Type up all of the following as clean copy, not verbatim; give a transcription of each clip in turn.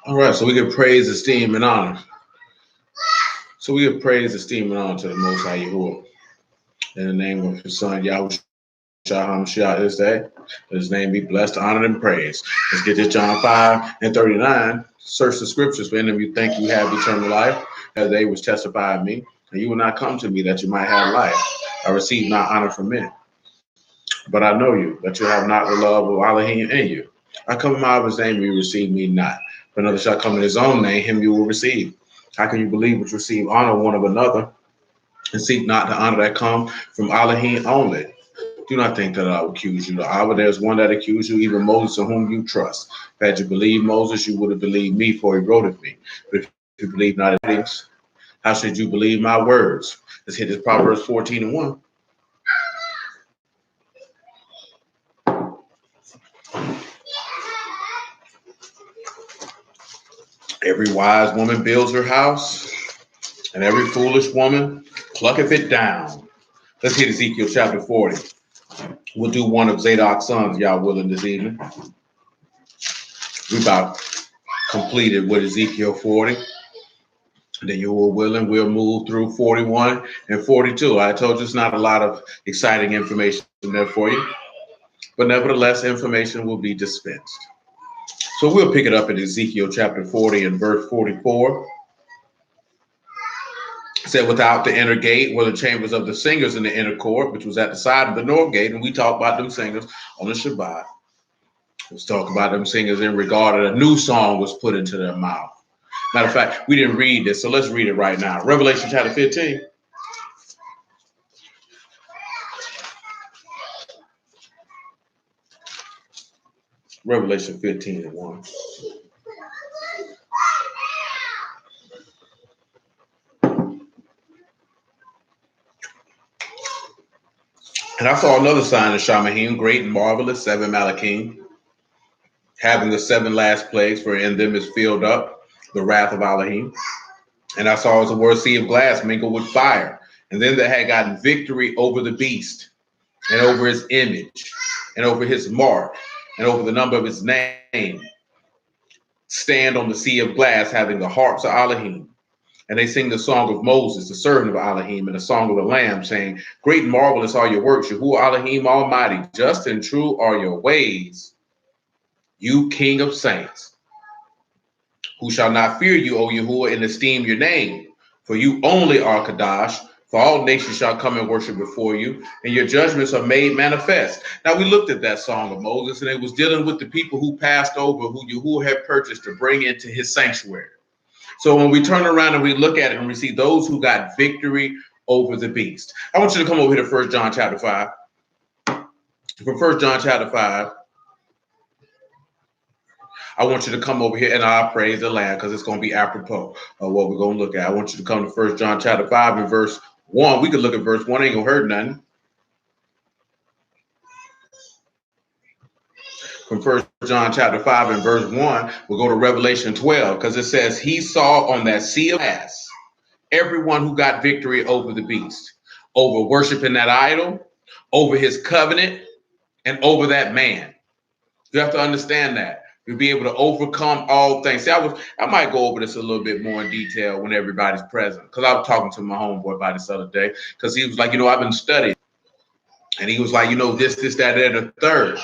All right, so we give praise, esteem, and honor. So we give praise, esteem, and honor to the Most High Yahuwah. In the name of His Son, Yahushua HaMashiach this day. His name be blessed, honored, and praised. Let's get this John 5:39. Search the scriptures, for any of you think you have eternal life, as they which testify of me. And you will not come to me that you might have life. I receive not honor from men. But I know you, that you have not the love of Elohim in you. I come in my Abba's name, you receive me not. If another shall come in his own name, him you will receive. How can you believe but receive honor one of another, and seek not the honor that come from Elohim only? Do not think that I will accuse you. However, there's one that accused you, even Moses, in whom you trust. If had you believed Moses, you would have believed me, for he wrote of me. But if you believe not in writings, how should you believe my words? Let's hit this Proverbs 14:1. Every wise woman builds her house, and every foolish woman plucketh it down. Let's hit Ezekiel chapter 40. We'll do one of Zadok's sons, y'all willing, this evening. We about completed with Ezekiel 40. Then you will willing, we'll move through 41 and 42. I told you it's not a lot of exciting information there for you, but nevertheless, information will be dispensed. So we'll pick it up in Ezekiel chapter 40 and verse 44. It said, without the inner gate were the chambers of the singers in the inner court, which was at the side of the north gate. And we talk about them singers on the Shabbat. Let's talk about them singers in regard to a new song was put into their mouth. Matter of fact, we didn't read this, so let's read it right now. Revelation chapter 15. Revelation 15:1. And I saw another sign of Shamahim, great and marvelous, 7 Malachim, having the 7 last plagues, for in them is filled up the wrath of Elohim. And I saw as a word sea of glass mingled with fire. And then they had gotten victory over the beast, and over his image, and over his mark, and over the number of his name, stand on the sea of glass, having the harps of Elohim. And they sing the song of Moses, the servant of Elohim, and the song of the Lamb, saying, great and marvelous are your works, Yahuwah Elohim Almighty. Just and true are your ways, you King of saints. Who shall not fear you, O Yahuwah, and esteem your name? For you only are Kadash. For all nations shall come and worship before you, and your judgments are made manifest. Now, we looked at that song of Moses, and it was dealing with the people who passed over, who Yahuwah had purchased to bring into his sanctuary. So when we turn around and we look at it and we see those who got victory over the beast. I want you to come over here to 1 John chapter 5. From 1 John chapter 5, I want you to come over here and I'll praise the Lamb, because it's going to be apropos of what we're going to look at. I want you to come to 1 John chapter 5 and verse 1. We could look at verse 1. Ain't going to hurt nothing. From 1 John chapter 5 and verse 1, we'll go to Revelation 12, because it says, he saw on that sea of glass everyone who got victory over the beast, over worshiping that idol, over his covenant, and over that man. You have to understand that. You'll be able to overcome all things. See, I might go over this a little bit more in detail when everybody's present, because I was talking to my homeboy about this other day, because he was like, I've been studying. And he was like, this, that, and the third.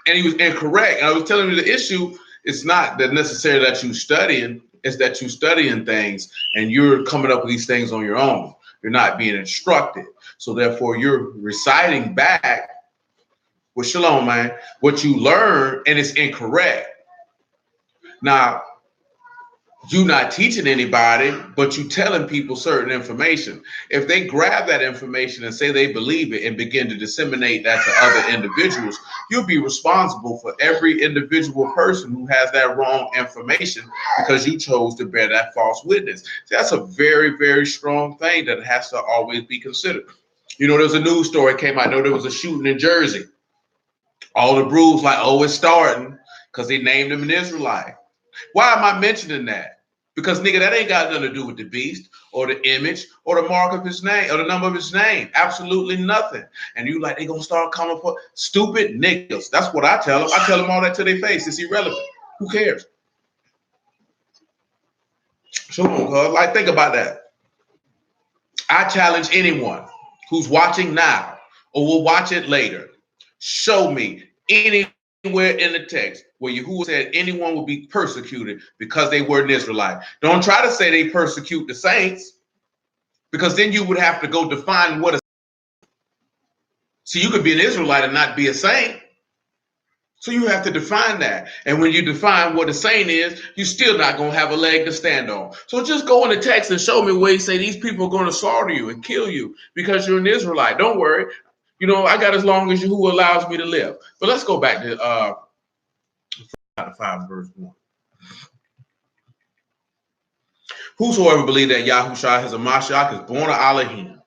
And he was incorrect. And I was telling him the issue is not that necessarily that you studying, it's that you studying things and you're coming up with these things on your own. You're not being instructed. So therefore, you're reciting back with shalom, man, what you learn, and it's incorrect. Now, you not teaching anybody, but you telling people certain information. If they grab that information and say they believe it and begin to disseminate that to other individuals, you'll be responsible for every individual person who has that wrong information, because you chose to bear that false witness. So that's a very, very strong thing that has to always be considered. There's a news story came out. I know there was a shooting in Jersey. All the brews like, it's starting, because they named him an Israelite. Why am I mentioning that? Because nigga, that ain't got nothing to do with the beast or the image or the mark of his name or the number of his name. Absolutely nothing. And you like, they gonna start coming for stupid niggas. That's what I tell them. I tell them all that to their face. It's irrelevant. Who cares? So like, think about that. I challenge anyone who's watching now or will watch it later. Show me anywhere in the text where Yahuwah said anyone will be persecuted because they were an Israelite. Don't try to say they persecute the saints, because then you would have to go define what a. So you could be an Israelite and not be a saint. So you have to define that. And when you define what a saint is, you're still not going to have a leg to stand on. So just go in the text and show me where you say these people are going to slaughter you and kill you because you're an Israelite. Don't worry. You know, I got as long as Yahuwah allows me to live. But let's go back to 5 verse 1. Whosoever believe that Yahushua is a Mashal is born of Elohim.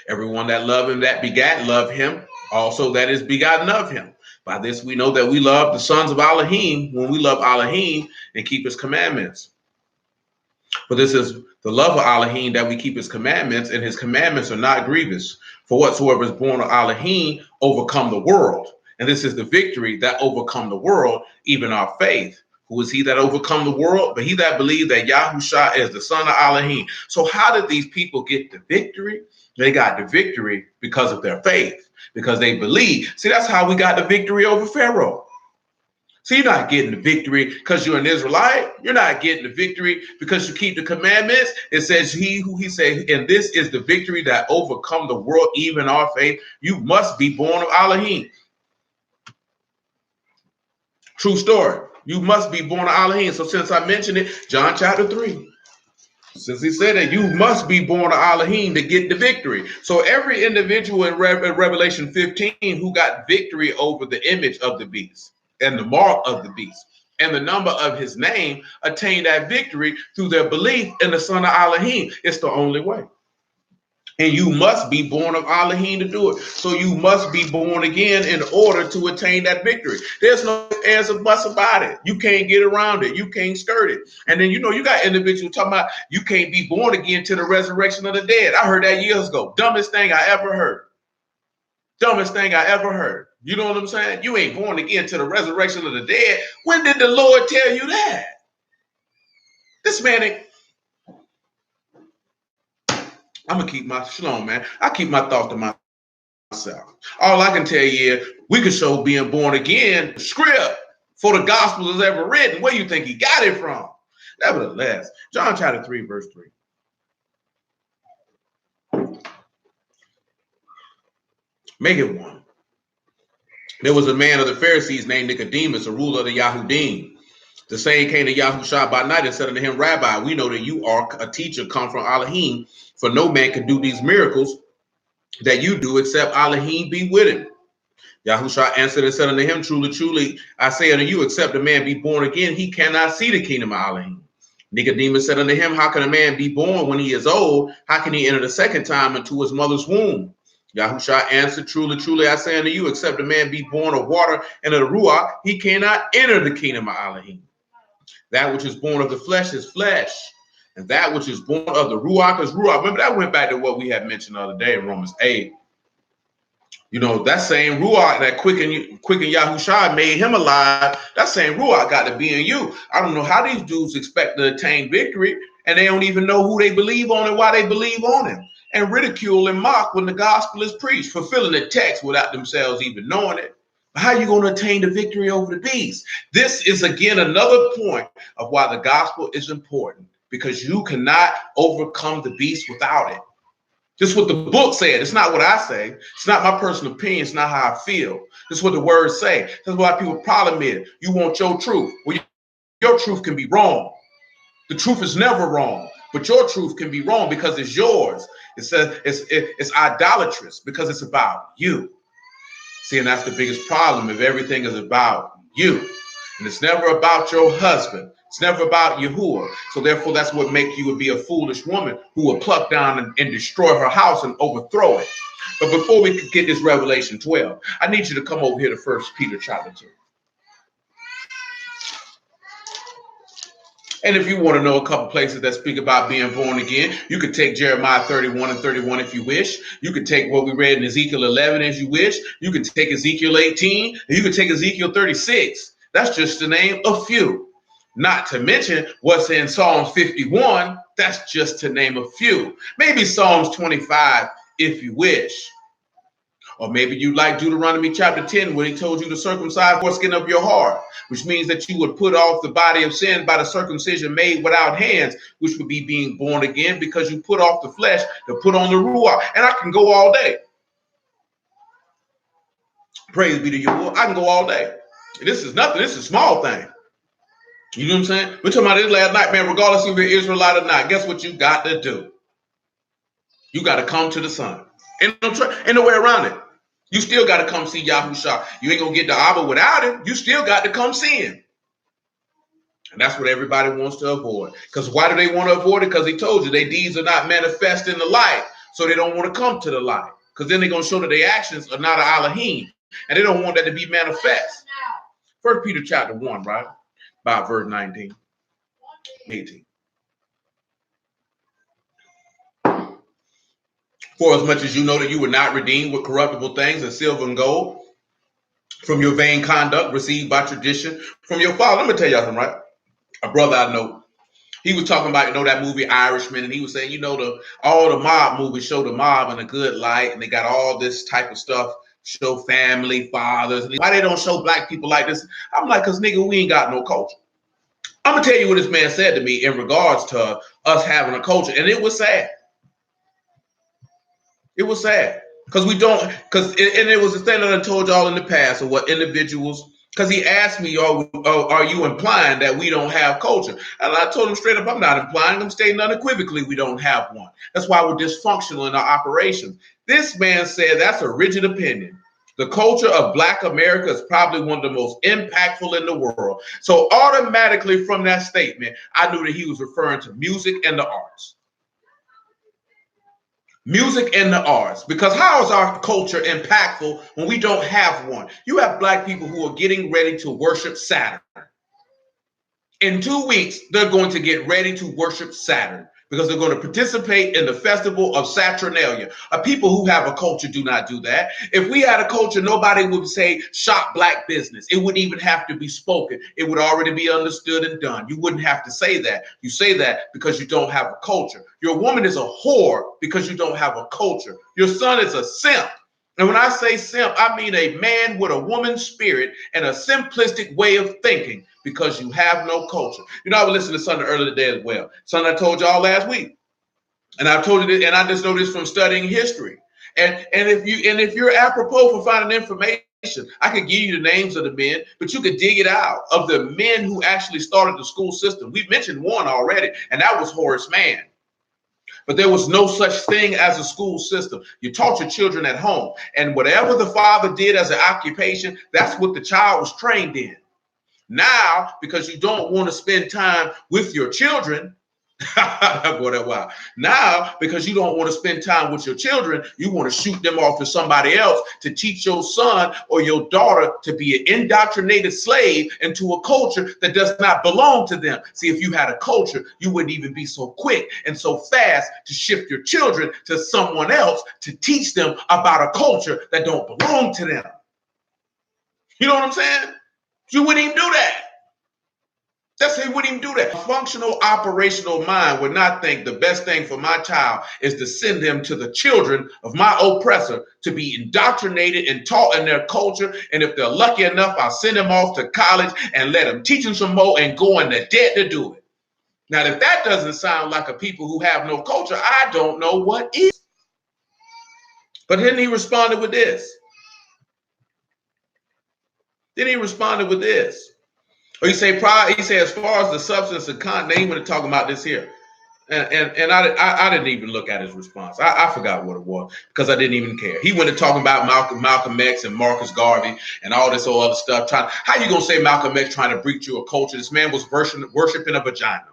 Everyone that love him that begat love him, also that is begotten of him. By this we know that we love the sons of Elohim when we love Elohim and keep his commandments. For this is the love of Elohim that we keep his commandments, and his commandments are not grievous. For whatsoever is born of Elohim overcome the world. And this is the victory that overcome the world, even our faith. Who is he that overcome the world? But he that believed that Yahushua is the son of Elohim. So how did these people get the victory? They got the victory because of their faith, because they believe. See, that's how we got the victory over Pharaoh. So you're not getting the victory because you're an Israelite. You're not getting the victory because you keep the commandments. It says he said, and this is the victory that overcome the world, even our faith. You must be born of Elohim. True story. You must be born of Elohim. So since I mentioned it, John chapter 3. Since he said that you must be born of Elohim to get the victory. So every individual in Revelation 15 who got victory over the image of the beast and the mark of the beast and the number of his name attained that victory through their belief in the son of Elohim. It's the only way. And you must be born of Elohim to do it. So you must be born again in order to attain that victory. There's no ands or buts about it. You can't get around it. You can't skirt it. And then, you got individuals talking about you can't be born again to the resurrection of the dead. I heard that years ago. Dumbest thing I ever heard. Dumbest thing I ever heard. You know what I'm saying? You ain't born again to the resurrection of the dead. When did the Lord tell you that? This man ain't. I'm going to keep my shalom, man. I keep my thoughts to myself. All I can tell you is we could show being born again script for the gospel is ever written. Where you think he got it from? Nevertheless, John chapter 3, verse 3. Make it one. There was a man of the Pharisees named Nicodemus, a ruler of the Yahudim. The same came to Yahushua by night and said unto him, Rabbi, we know that you are a teacher come from Elohim, for no man can do these miracles that you do except Elohim be with him. Yahushua answered and said unto him, Truly, truly, I say unto you, except a man be born again, he cannot see the kingdom of Elohim. Nicodemus said unto him, How can a man be born when he is old? How can he enter the second time into his mother's womb? Yahushua answered, Truly, truly, I say unto you, except a man be born of water and of the Ruach, he cannot enter the kingdom of Elohim. That which is born of the flesh is flesh, and that which is born of the Ruach is Ruach. Remember, that went back to what we had mentioned the other day in Romans 8. That same Ruach that quickened Yahushua made him alive, that same Ruach got to be in you. I don't know how these dudes expect to attain victory, and they don't even know who they believe on and why they believe on him, and ridicule and mock when the gospel is preached, fulfilling the text without themselves even knowing it. How are you going to attain the victory over the beast? This is, again, another point of why the gospel is important, because you cannot overcome the beast without it. This is what the book said. It's not what I say. It's not my personal opinion. It's not how I feel. This is what the words say. That's why people's problem is you want your truth. Well, your truth can be wrong. The truth is never wrong, but your truth can be wrong because it's yours. It says it's idolatrous because it's about you. See, and that's the biggest problem if everything is about you. And it's never about your husband. It's never about Yahuwah. So therefore, that's what makes you be a foolish woman who will pluck down and destroy her house and overthrow it. But before we could get this Revelation 12, I need you to come over here to 1 Peter chapter 2. And if you want to know a couple places that speak about being born again, you could take Jeremiah 31 and 31 if you wish. You could take what we read in Ezekiel 11 as you wish. You could take Ezekiel 18, and you could take Ezekiel 36. That's just to name a few. Not to mention what's in Psalms 51. That's just to name a few. Maybe Psalms 25 if you wish. Or maybe you like Deuteronomy chapter 10, where he told you to circumcise the foreskin of your heart, which means that you would put off the body of sin by the circumcision made without hands, which would be being born again, because you put off the flesh to put on the ruach. And I can go all day. Praise be to you, Lord. I can go all day. This is nothing. This is a small thing. You know what I'm saying? We're talking about this last night, man, regardless if you're Israelite or not. Guess what you got to do? You got to come to the Son. Ain't no way around it. You still got to come see Yahushua. You ain't going to get the Abba without him. You still got to come see him. And that's what everybody wants to avoid. Because why do they want to avoid it? Because he told you their deeds are not manifest in the light. So they don't want to come to the light. Because then they're going to show that their actions are not an Elohim. And they don't want that to be manifest. 1 Peter chapter 1, right? By verse 19, 18. For as much as you know that you were not redeemed with corruptible things as silver and gold from your vain conduct received by tradition from your father. Let me tell y'all something, right? A brother I know, he was talking about, that movie Irishman, and he was saying, all the mob movies show the mob in a good light, and they got all this type of stuff, show family, fathers. Why they don't show black people like this? I'm like, because nigga, we ain't got no culture. I'm going to tell you what this man said to me in regards to us having a culture, and it was sad. It was sad because we don't, and it was a thing that I told y'all in the past of what individuals, because he asked me, are you implying that we don't have culture? And I told him straight up, I'm not implying, I'm stating unequivocally we don't have one. That's why we're dysfunctional in our operations. This man said that's a rigid opinion. The culture of Black America is probably one of the most impactful in the world. So automatically from that statement, I knew that he was referring to music and the arts. Music and the arts, because how is our culture impactful when we don't have one? You have Black people who are getting ready to worship Saturn. In 2 weeks, they're going to get ready to worship Saturn because they're going to participate in the festival of Saturnalia. People who have a culture do not do that. If we had a culture, nobody would say shop Black business. It wouldn't even have to be spoken. It would already be understood and done. You wouldn't have to say that. You say that because you don't have a culture. Your woman is a whore because you don't have a culture. Your son is a simp. And when I say simp, I mean a man with a woman's spirit and a simplistic way of thinking because you have no culture. I was listening to something earlier today as well. Something I told y'all last week. And I told you this, and I just know this from studying history. And if you're apropos for finding information, I could give you the names of the men, but you could dig it out of the men who actually started the school system. We mentioned one already, and that was Horace Mann. But there was no such thing as a school system. You taught your children at home. And whatever the father did as an occupation, that's what the child was trained in. Now, because you don't want to spend time with your children, now, because you don't want to spend time with your children, you want to shoot them off to somebody else to teach your son or your daughter to be an indoctrinated slave into a culture that does not belong to them. See, if you had a culture, you wouldn't even be so quick and so fast to shift your children to someone else to teach them about a culture that don't belong to them. You know what I'm saying? You wouldn't even do that. He wouldn't even do that. A functional, operational mind would not think the best thing for my child is to send them to the children of my oppressor to be indoctrinated and taught in their culture. And if they're lucky enough, I'll send them off to college and let them teach them some more and go into debt to do it. Now, if that doesn't sound like a people who have no culture, I don't know what is. But then he responded with this. Or he say, as far as the substance and content, they ain't even talking about this here. And I didn't even look at his response. I forgot what it was because I didn't even care. He went to talking about Malcolm X and Marcus Garvey and all this other stuff. How you gonna say Malcolm X trying to breach you a culture? This man was worshiping a vagina.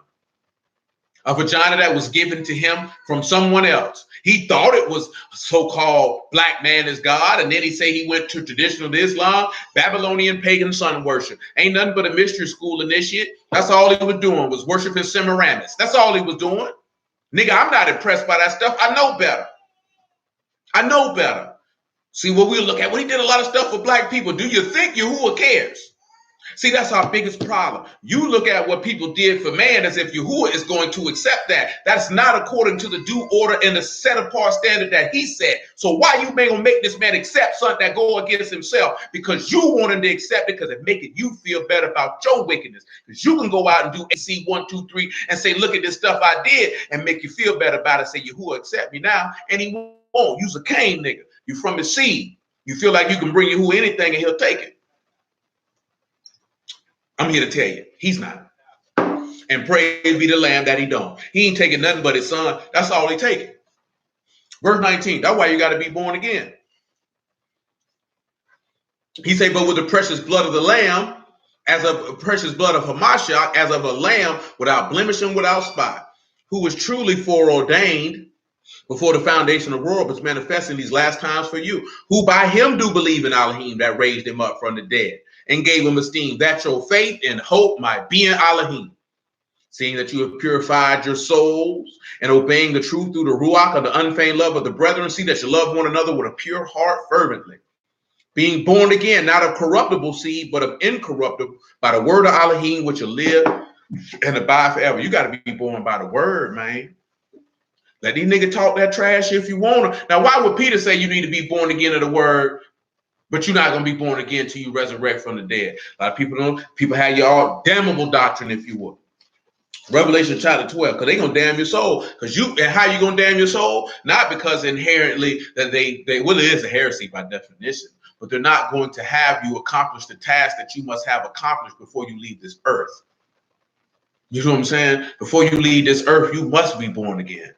A vagina that was given to him from someone else. He thought it was so-called black man is God, and then he say he went to traditional Islam, Babylonian pagan sun worship. Ain't nothing but a mystery school initiate. That's all he was doing, was worshiping Semiramis. That's all he was doing. Nigga, I'm not impressed by that stuff. I know better. I know better. See, what we look at, when he did a lot of stuff for black people, do you think Yahuwah cares? See, that's our biggest problem. You look at what people did for man as if Yahuwah is going to accept that. That's not according to the due order and the set apart standard that he set. So why you going to make this man accept something that go against himself? Because you want him to accept it because it making you feel better about your wickedness. Because you can go out and do AC 1, 2, 3 and say, look at this stuff I did and make you feel better about it. Say, Yahuwah accept me now. And he won't. You's a Cain nigga. You from his seed. You feel like you can bring Yahuwah anything and he'll take it. I'm here to tell you, he's not. And praise be the Lamb that he don't. He ain't taking nothing but his son. That's all he taking. Verse 19, that's why you got to be born again. He said, but with the precious blood of the Lamb, as of a precious blood of Mashal, as of a lamb without blemish and without spot, who was truly foreordained before the foundation of the world, was manifesting these last times for you, who by him do believe in Elohim that raised him up from the dead and gave him esteem, that your faith and hope might be in Elohim, seeing that you have purified your souls and obeying the truth through the Ruach of the unfeigned love of the brethren. See that you love one another with a pure heart fervently, being born again, not of corruptible seed, but of incorruptible, by the word of Elohim, which will live and abide forever. You got to be born by the word, man. Let these niggas talk that trash if you want to. Now, why would Peter say you need to be born again of the word, but you're not going to be born again till you resurrect from the dead? A lot of people have your damnable doctrine, if you would. Revelation chapter 12, because they're going to damn your soul. Because and how you going to damn your soul? Not because inherently that it is a heresy by definition, but they're not going to have you accomplish the task that you must have accomplished before you leave this earth. You know what I'm saying? Before you leave this earth, you must be born again.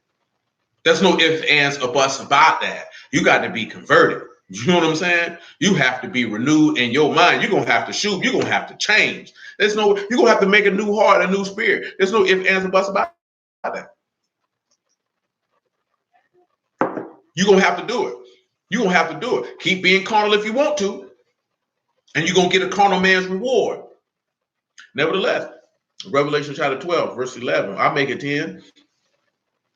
There's no ifs, ands, or buts about that. You got to be converted. You know what I'm saying? You have to be renewed in your mind. You're going to have to shoot. You're going to have to change. You're going to have to make a new heart, a new spirit. There's no ifs, ands, or buts about that. You're going to have to do it. You're going to have to do it. Keep being carnal if you want to, and you're going to get a carnal man's reward. Nevertheless, Revelation chapter 12, verse 11, I'll make it 10.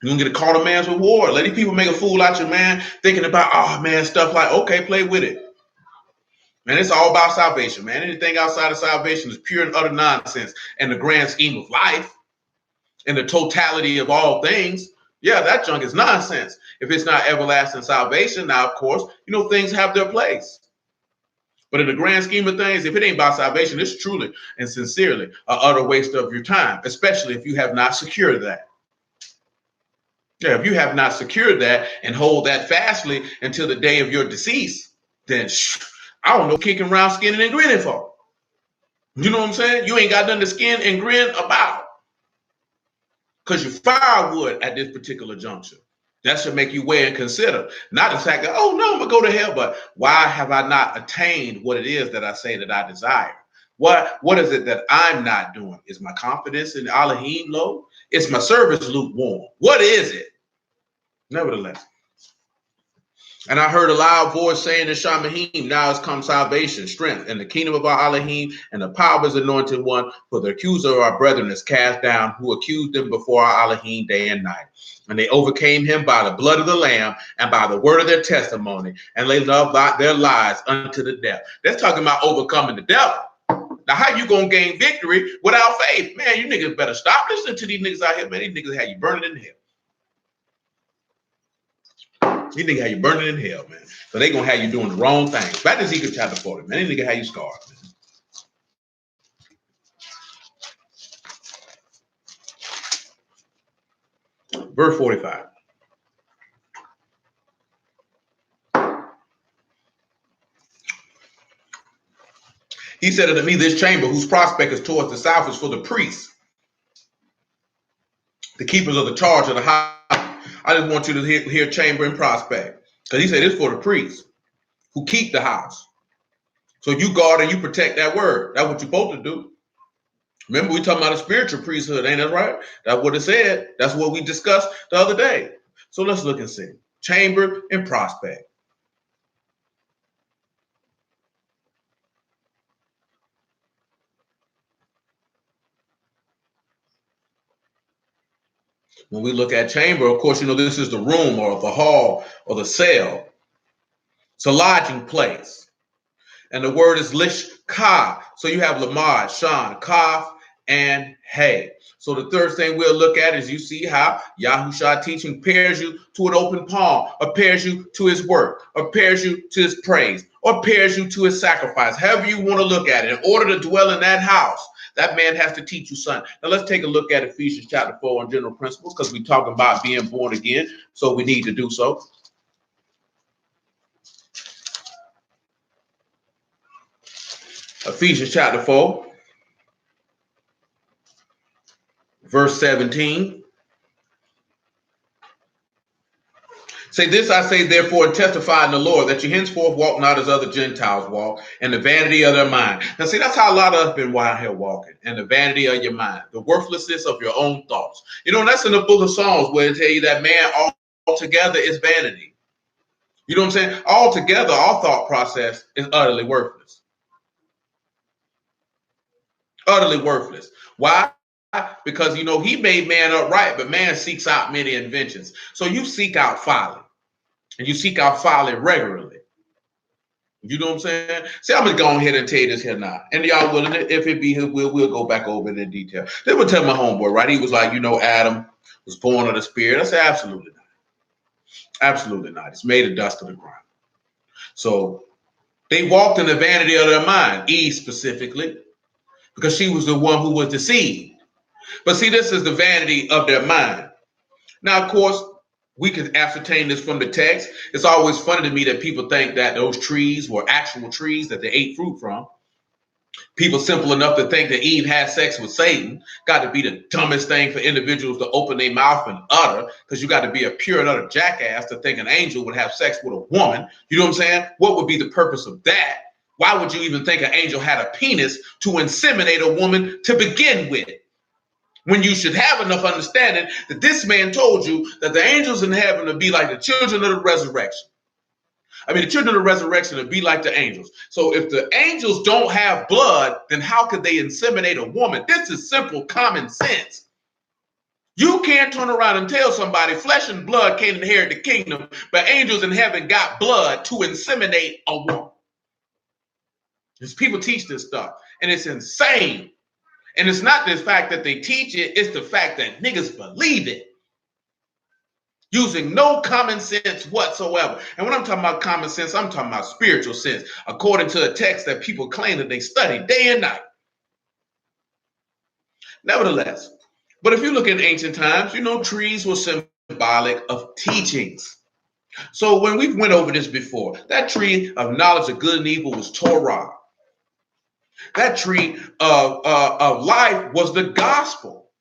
You're going to get a carnal man's reward. Let these people make a fool out of you, man, thinking about, oh, man, stuff like, okay, play with it. Man, it's all about salvation, man. Anything outside of salvation is pure and utter nonsense in the grand scheme of life, in the totality of all things. Yeah, that junk is nonsense. If it's not everlasting salvation, now, of course, things have their place. But in the grand scheme of things, if it ain't about salvation, it's truly and sincerely an utter waste of your time, especially if you have not secured that. Yeah, if you have not secured that and hold that fastly until the day of your decease, then I don't know, kicking around skinning and grinning for. You know what I'm saying? You ain't got nothing to skin and grin about. Because you're firewood at this particular juncture. That should make you weigh and consider. Not the fact that, oh no, I'm going to go to hell, but why have I not attained what it is that I say that I desire? What is it that I'm not doing? Is my confidence in Elohim low? Is my service lukewarm? What is it? Nevertheless. And I heard a loud voice saying in Shamahim, now has come salvation, strength, and the kingdom of our Elohim, and the power of his anointed one, for the accuser of our brethren is cast down, who accused them before our Elohim day and night. And they overcame him by the blood of the Lamb and by the word of their testimony, and they loved their lives unto the death. That's talking about overcoming the devil. Now, how you gonna gain victory without faith? Man, you niggas better stop listening to these niggas out here, man. These niggas have you burning in hell. These niggas have you burning in hell, man. So they gonna have you doing the wrong thing. Back to Ezekiel chapter 40, man. These niggas have you scarred, man. Verse 45. He said unto me, this chamber whose prospect is towards the south is for the priests, the keepers of the charge of the house. I just want you to hear chamber and prospect. Because he said it's for the priests who keep the house. So you guard and you protect that word. That's what you're supposed to do. Remember, we talking about a spiritual priesthood, ain't that right? That's what it said. That's what we discussed the other day. So let's look and see. Chamber and prospect. When we look at chamber, of course, this is the room or the hall or the cell. It's a lodging place. And the word is lishka. So you have lamad, shan, kaf, and hey. So the third thing we'll look at is you see how Yahusha teaching pairs you to an open palm, or pairs you to his work, or pairs you to his praise, or pairs you to his sacrifice. However you want to look at it. In order to dwell in that house, that man has to teach you something. Now let's take a look at Ephesians chapter 4 on general principles, because we're talking about being born again. So we need to do so. Ephesians chapter 4, verse 17. Say this, I say therefore, and testify in the Lord, that you henceforth walk not as other Gentiles walk, in the vanity of their mind. Now see, that's how a lot of us been out here walking, in the vanity of your mind, the worthlessness of your own thoughts. That's in the book of Psalms, where it tell you that man altogether is vanity. You know what I'm saying? Altogether, our thought process is utterly worthless. Utterly worthless. Why? Because, he made man upright, but man seeks out many inventions. So you seek out folly, and you seek out folly regularly. You know what I'm saying? See, I'm going to go ahead and tell you this here now. And y'all willing, if it be his will, we'll go back over it in detail. They would tell my homeboy, right? He was like, Adam was born of the Spirit. I said, absolutely not. Absolutely not. It's made of dust of the ground. So they walked in the vanity of their mind, Eve specifically, because she was the one who was deceived. But see, this is the vanity of their mind. Now, of course, we can ascertain this from the text. It's always funny to me that people think that those trees were actual trees that they ate fruit from. People simple enough to think that Eve had sex with Satan. Got to be the dumbest thing for individuals to open their mouth and utter, because you got to be a pure and utter jackass to think an angel would have sex with a woman. You know what I'm saying? What would be the purpose of that? Why would you even think an angel had a penis to inseminate a woman to begin with? When you should have enough understanding that this man told you that the angels in heaven would be like the children of the resurrection. The children of the resurrection would be like the angels. So if the angels don't have blood, then how could they inseminate a woman? This is simple common sense. You can't turn around and tell somebody flesh and blood can't inherit the kingdom, but angels in heaven got blood to inseminate a woman. Because people teach this stuff, and it's insane. And it's not the fact that they teach it, it's the fact that niggas believe it. Using no common sense whatsoever. And when I'm talking about common sense, I'm talking about spiritual sense, according to a text that people claim that they study day and night. Nevertheless, but if you look in ancient times, trees were symbolic of teachings. So when we went over this before, that tree of knowledge of good and evil was Torah. That tree of life was the gospel.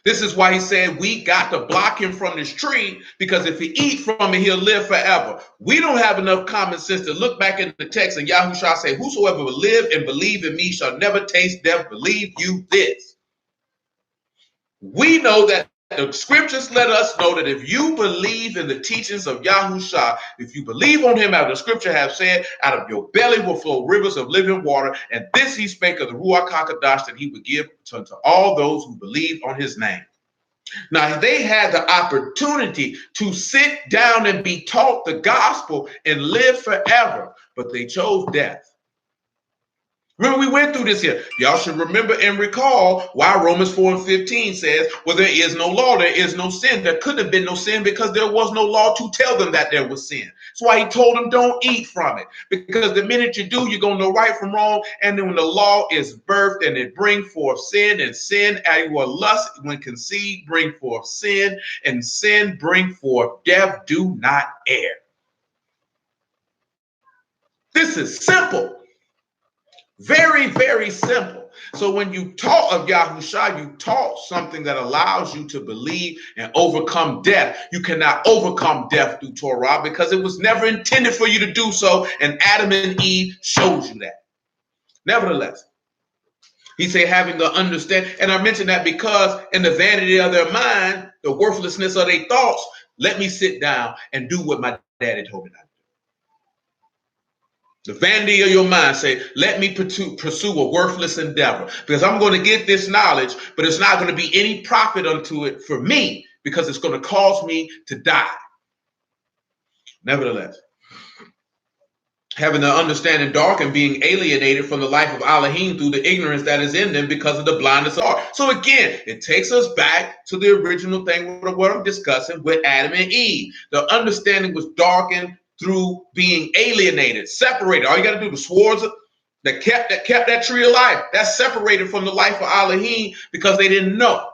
This is why he said we got to block him from this tree, because if he eat from it, he'll live forever. We don't have enough common sense to look back in the text, and Yahushua say, whosoever will live and believe in me shall never taste death. Believe you this. We know that the scriptures let us know that if you believe in the teachings of Yahushua, if you believe on him, as the scripture have said, out of your belly will flow rivers of living water. And this he spake of the Ruach HaKodesh that he would give to all those who believe on his name. Now, they had the opportunity to sit down and be taught the gospel and live forever, but they chose death. Remember, we went through this here. Y'all should remember and recall why Romans 4:15 says, well, there is no law, there is no sin. There couldn't have been no sin because there was no law to tell them that there was sin. That's why he told them don't eat from it. Because the minute you do, you're going to know right from wrong. And then when the law is birthed and it brings forth sin, and sin, as well, lust, when conceived, bring forth sin, and sin bring forth death, do not err. This is simple. Very, very simple. So when you taught of Yahushua, you taught something that allows you to believe and overcome death. You cannot overcome death through Torah because it was never intended for you to do so, and Adam and Eve shows you that. Nevertheless, He said, having the understand, and I mentioned that because in the vanity of their mind, the worthlessness of their thoughts, let me sit down and do what my daddy told me not to do. The vanity of your mind say, let me pursue a worthless endeavor because I'm going to get this knowledge, but it's not going to be any profit unto it for me because it's going to cause me to die. Nevertheless, having the understanding dark and being alienated from the life of Elohim through the ignorance that is in them because of the blindness of heart. So again, it takes us back to the original thing what I'm discussing with Adam and Eve. The understanding was darkened through being alienated, separated. All you got to do, the swords that kept that tree of life, that's separated from the life of Elohim because they didn't know.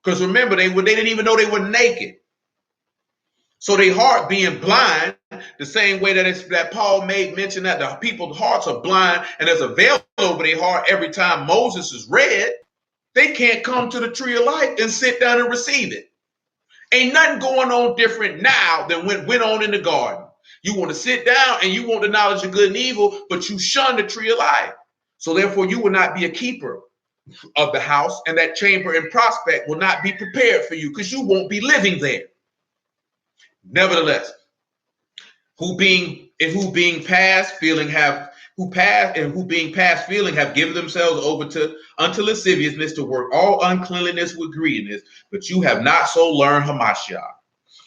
Because remember, they didn't even know they were naked. So their heart being blind, the same way that Paul made mention that the people's hearts are blind and there's a veil over their heart every time Moses is read, they can't come to the tree of life and sit down and receive it. Ain't nothing going on different now than what went on in the garden. You want to sit down and you want the knowledge of good and evil, but you shun the tree of life. So therefore you will not be a keeper of the house, and that chamber and prospect will not be prepared for you because you won't be living there. Nevertheless, who being past feeling have given themselves over unto lasciviousness to work all uncleanliness with greediness, but you have not so learned Hamashiach.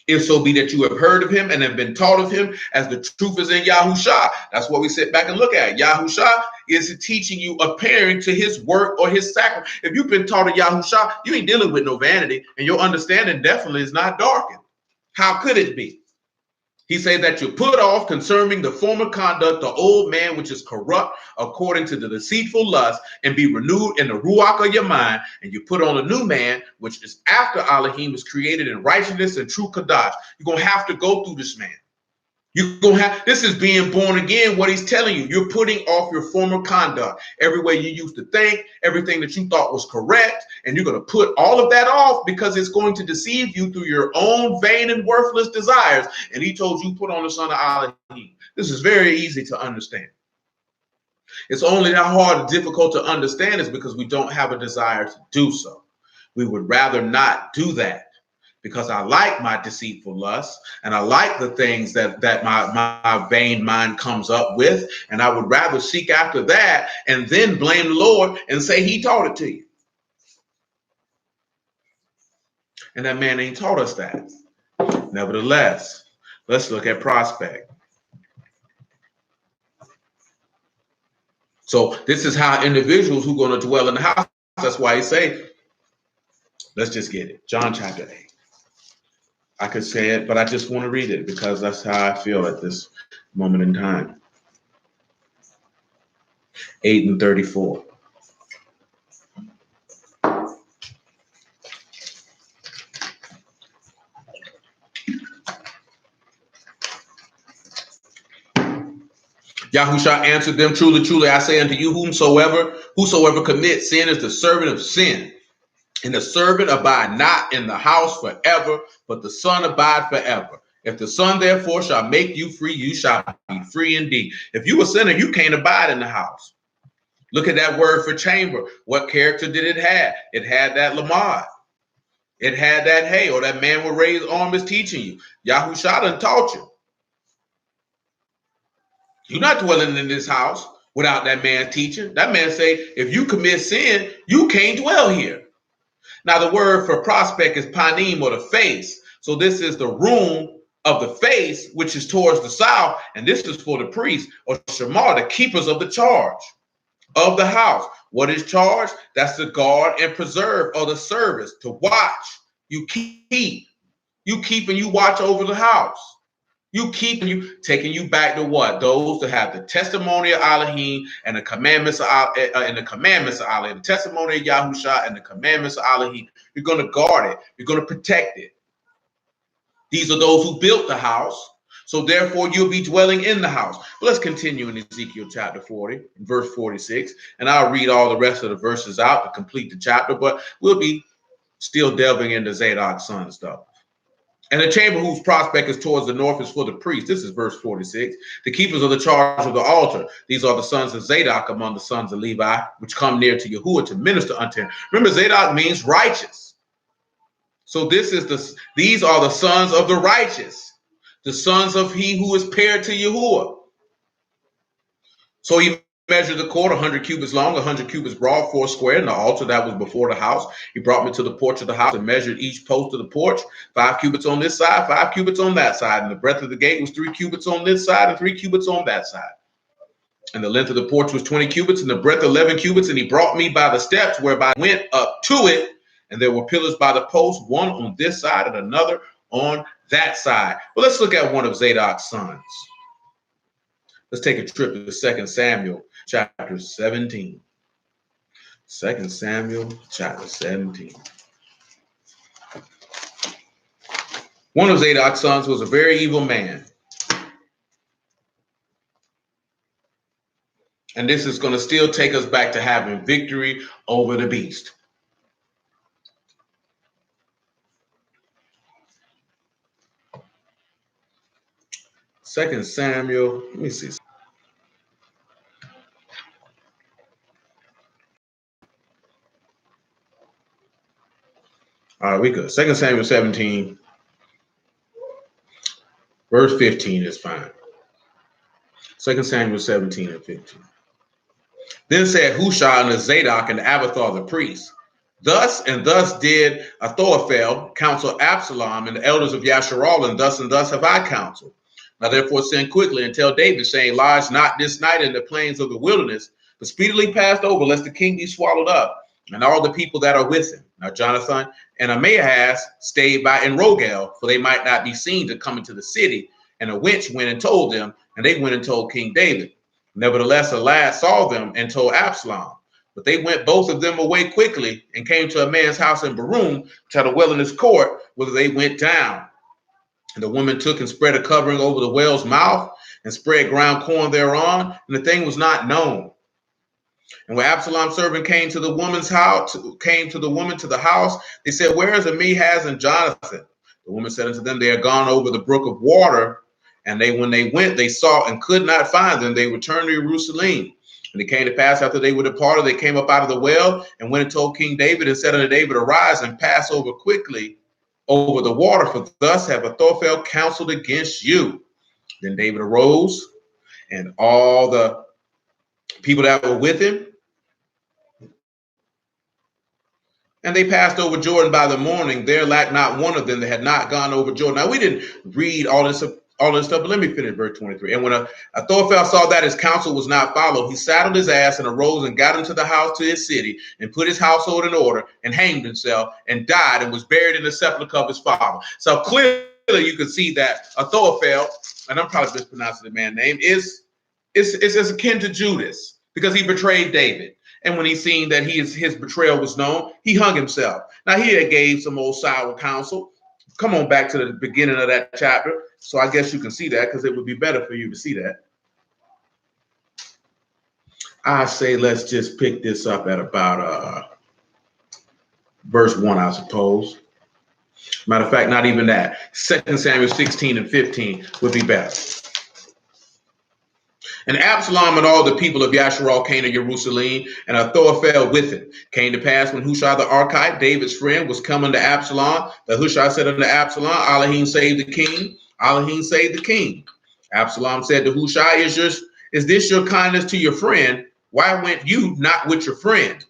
If so be that you have heard of him and have been taught of him, as the truth is in Yahusha. That's what we sit back and look at. Yahusha is teaching you appearing to his work or his sacrifice. If you've been taught of Yahusha, you ain't dealing with no vanity, and your understanding definitely is not darkened. How could it be? He said that you put off concerning the former conduct, the old man, which is corrupt according to the deceitful lust, and be renewed in the ruach of your mind. And you put on a new man, which is after Elohim was created in righteousness and true Kadash. You're going to have to go through this, man. This is being born again, what he's telling you. You're putting off your former conduct, every way you used to think, everything that you thought was correct, and you're going to put all of that off because it's going to deceive you through your own vain and worthless desires. And he told you, put on the son of Elohim. This is very easy to understand. It's only that hard and difficult to understand is because we don't have a desire to do so. We would rather not do that, because I like my deceitful lust and I like the things that my vain mind comes up with. And I would rather seek after that and then blame the Lord and say he taught it to you. And that man ain't taught us that. Nevertheless, let's look at prospect. So this is how individuals who are going to dwell in the house, that's why he say, let's just get it. John chapter 8. I could say it, but I just want to read it because that's how I feel at this moment in time. 8:34. Yahusha answered them, truly, truly, I say unto you, whosoever commits sin is the servant of sin. And the servant abide not in the house forever, but the son abide forever. If the son therefore shall make you free, you shall be free indeed. If you a sinner, you can't abide in the house. Look at that word for chamber. What character did it have? It had that lamad. It had that hey, or that man with raised arm is teaching you. Yahusha done taught you. You're not dwelling in this house without that man teaching. That man say, if you commit sin, you can't dwell here. Now, the word for prospect is panim, or the face. So this is the room of the face, which is towards the south. And this is for the priest, or shamar, the keepers of the charge of the house. What is charge? That's to guard and preserve, or the service, to watch. You keep and you watch over the house. You keep you taking you back to what? Those that have the testimony of Elohim and the commandments of Elohim, the testimony of Yahusha and the commandments of Elohim. You're going to guard it. You're going to protect it. These are those who built the house. So therefore, you'll be dwelling in the house. But let's continue in Ezekiel chapter 40, verse 46. And I'll read all the rest of the verses out to complete the chapter, but we'll be still delving into Zadok's son stuff. And the chamber whose prospect is towards the north is for the priest. This is verse 46. The keepers of the charge of the altar. These are the sons of Zadok among the sons of Levi, which come near to Yahuwah to minister unto him. Remember, Zadok means righteous. So these are the sons of the righteous, the sons of he who is paired to Yahuwah. So he measured the court 100 cubits long, 100 cubits broad, 4 square, and the altar that was before the house. He brought me to the porch of the house and measured each post of the porch, 5 cubits on this side, 5 cubits on that side. And the breadth of the gate was 3 cubits on this side and 3 cubits on that side. And the length of the porch was 20 cubits and the breadth 11 cubits. And he brought me by the steps whereby I went up to it. And there were pillars by the post, one on this side and another on that side. Well, let's look at one of Zadok's sons. Let's take a trip to 2 Samuel chapter 17. 2 Samuel chapter 17. One of Zadok's sons was a very evil man. And this is going to still take us back to having victory over the beast. Second Samuel, let me see. All right, we good. 2 Samuel 17, verse 15 is fine. 2 Samuel 17 and 15. Then said Hushai unto Zadok and Abiathar the priest, thus and thus did Ahithophel counsel Absalom and the elders of Yasharal, and thus have I counseled. Now therefore send quickly and tell David, saying, lodge not this night in the plains of the wilderness, but speedily pass over, lest the king be swallowed up, and all the people that are with him. Now Jonathan and Ahaz stayed by in Rogel, for they might not be seen to come into the city. And a wench went and told them, and they went and told King David. Nevertheless, a lad saw them and told Absalom. But they went both of them away quickly and came to a man's house in Barum, which had a well in his court, whither they went down. And the woman took and spread a covering over the well's mouth and spread ground corn thereon, and the thing was not known. And when Absalom's servant came to the woman to the house, they said, where is Ahaz and Jonathan? The woman said unto them, they are gone over the brook of water. And when they went, they saw and could not find them. They returned to Jerusalem. And it came to pass after they were departed, they came up out of the well and went and told King David and said unto David, arise and pass over quickly over the water, for thus have Ahithophel counseled against you. Then David arose, and all the people that were with him, and they passed over Jordan by the morning. There lacked not one of them that had not gone over Jordan. Now, we didn't read all this stuff, but let me finish verse 23. And when Ahithophel saw that his counsel was not followed, he saddled his ass and arose and got into the house to his city and put his household in order and hanged himself and died and was buried in the sepulchre of his father. So clearly you can see that Ahithophel, and I'm probably mispronouncing the man's name, is akin to Judas because he betrayed David. And when he seen that his betrayal was known, he hung himself. Now he had gave some old sour counsel. Come on back to the beginning of that chapter. So I guess you can see that because it would be better for you to see that. I say let's just pick this up at about verse 1, I suppose. Matter of fact, not even that. 2 Samuel 16 and 15 would be better. And Absalom and all the people of Yasharal came to Jerusalem, and Ahithophel with him. Came to pass when Hushai the Archite, David's friend, was coming to Absalom, that Hushai said unto Absalom, Elohim save the king, Elohim save the king. Absalom said to Hushai, is this your kindness to your friend? Why went you not with your friend?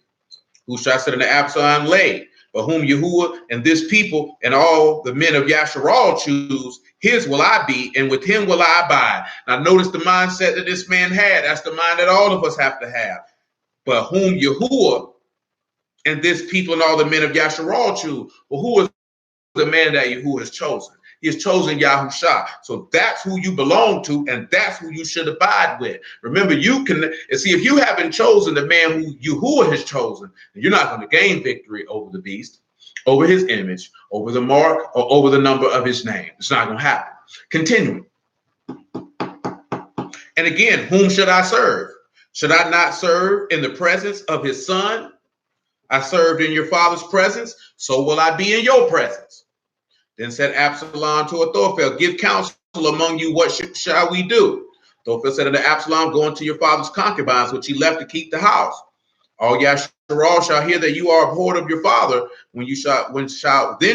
Hushai said unto Absalom, lay, but whom Yahuwah and this people and all the men of Yasharal choose, his will I be, and with him will I abide. Now notice the mindset that this man had. That's the mind that all of us have to have. But whom Yahuwah and this people and all the men of Yasharal choose. Well, who is the man that Yahuwah has chosen? He has chosen Yahushua. So that's who you belong to, and that's who you should abide with. Remember, you can see if you haven't chosen the man who Yahuwah has chosen, you're not going to gain victory over the beast, over his image, over the mark, or over the number of his name. It's not going to happen. Continuing. And again, whom should I serve? Should I not serve in the presence of his son? I served in your father's presence, so will I be in your presence. Then said Absalom to Ahithophel, give counsel among you, what shall we do? Ahithophel said unto Absalom, go into your father's concubines, which he left to keep the house. All Yasharal shall hear that you are abhorred of your father. Then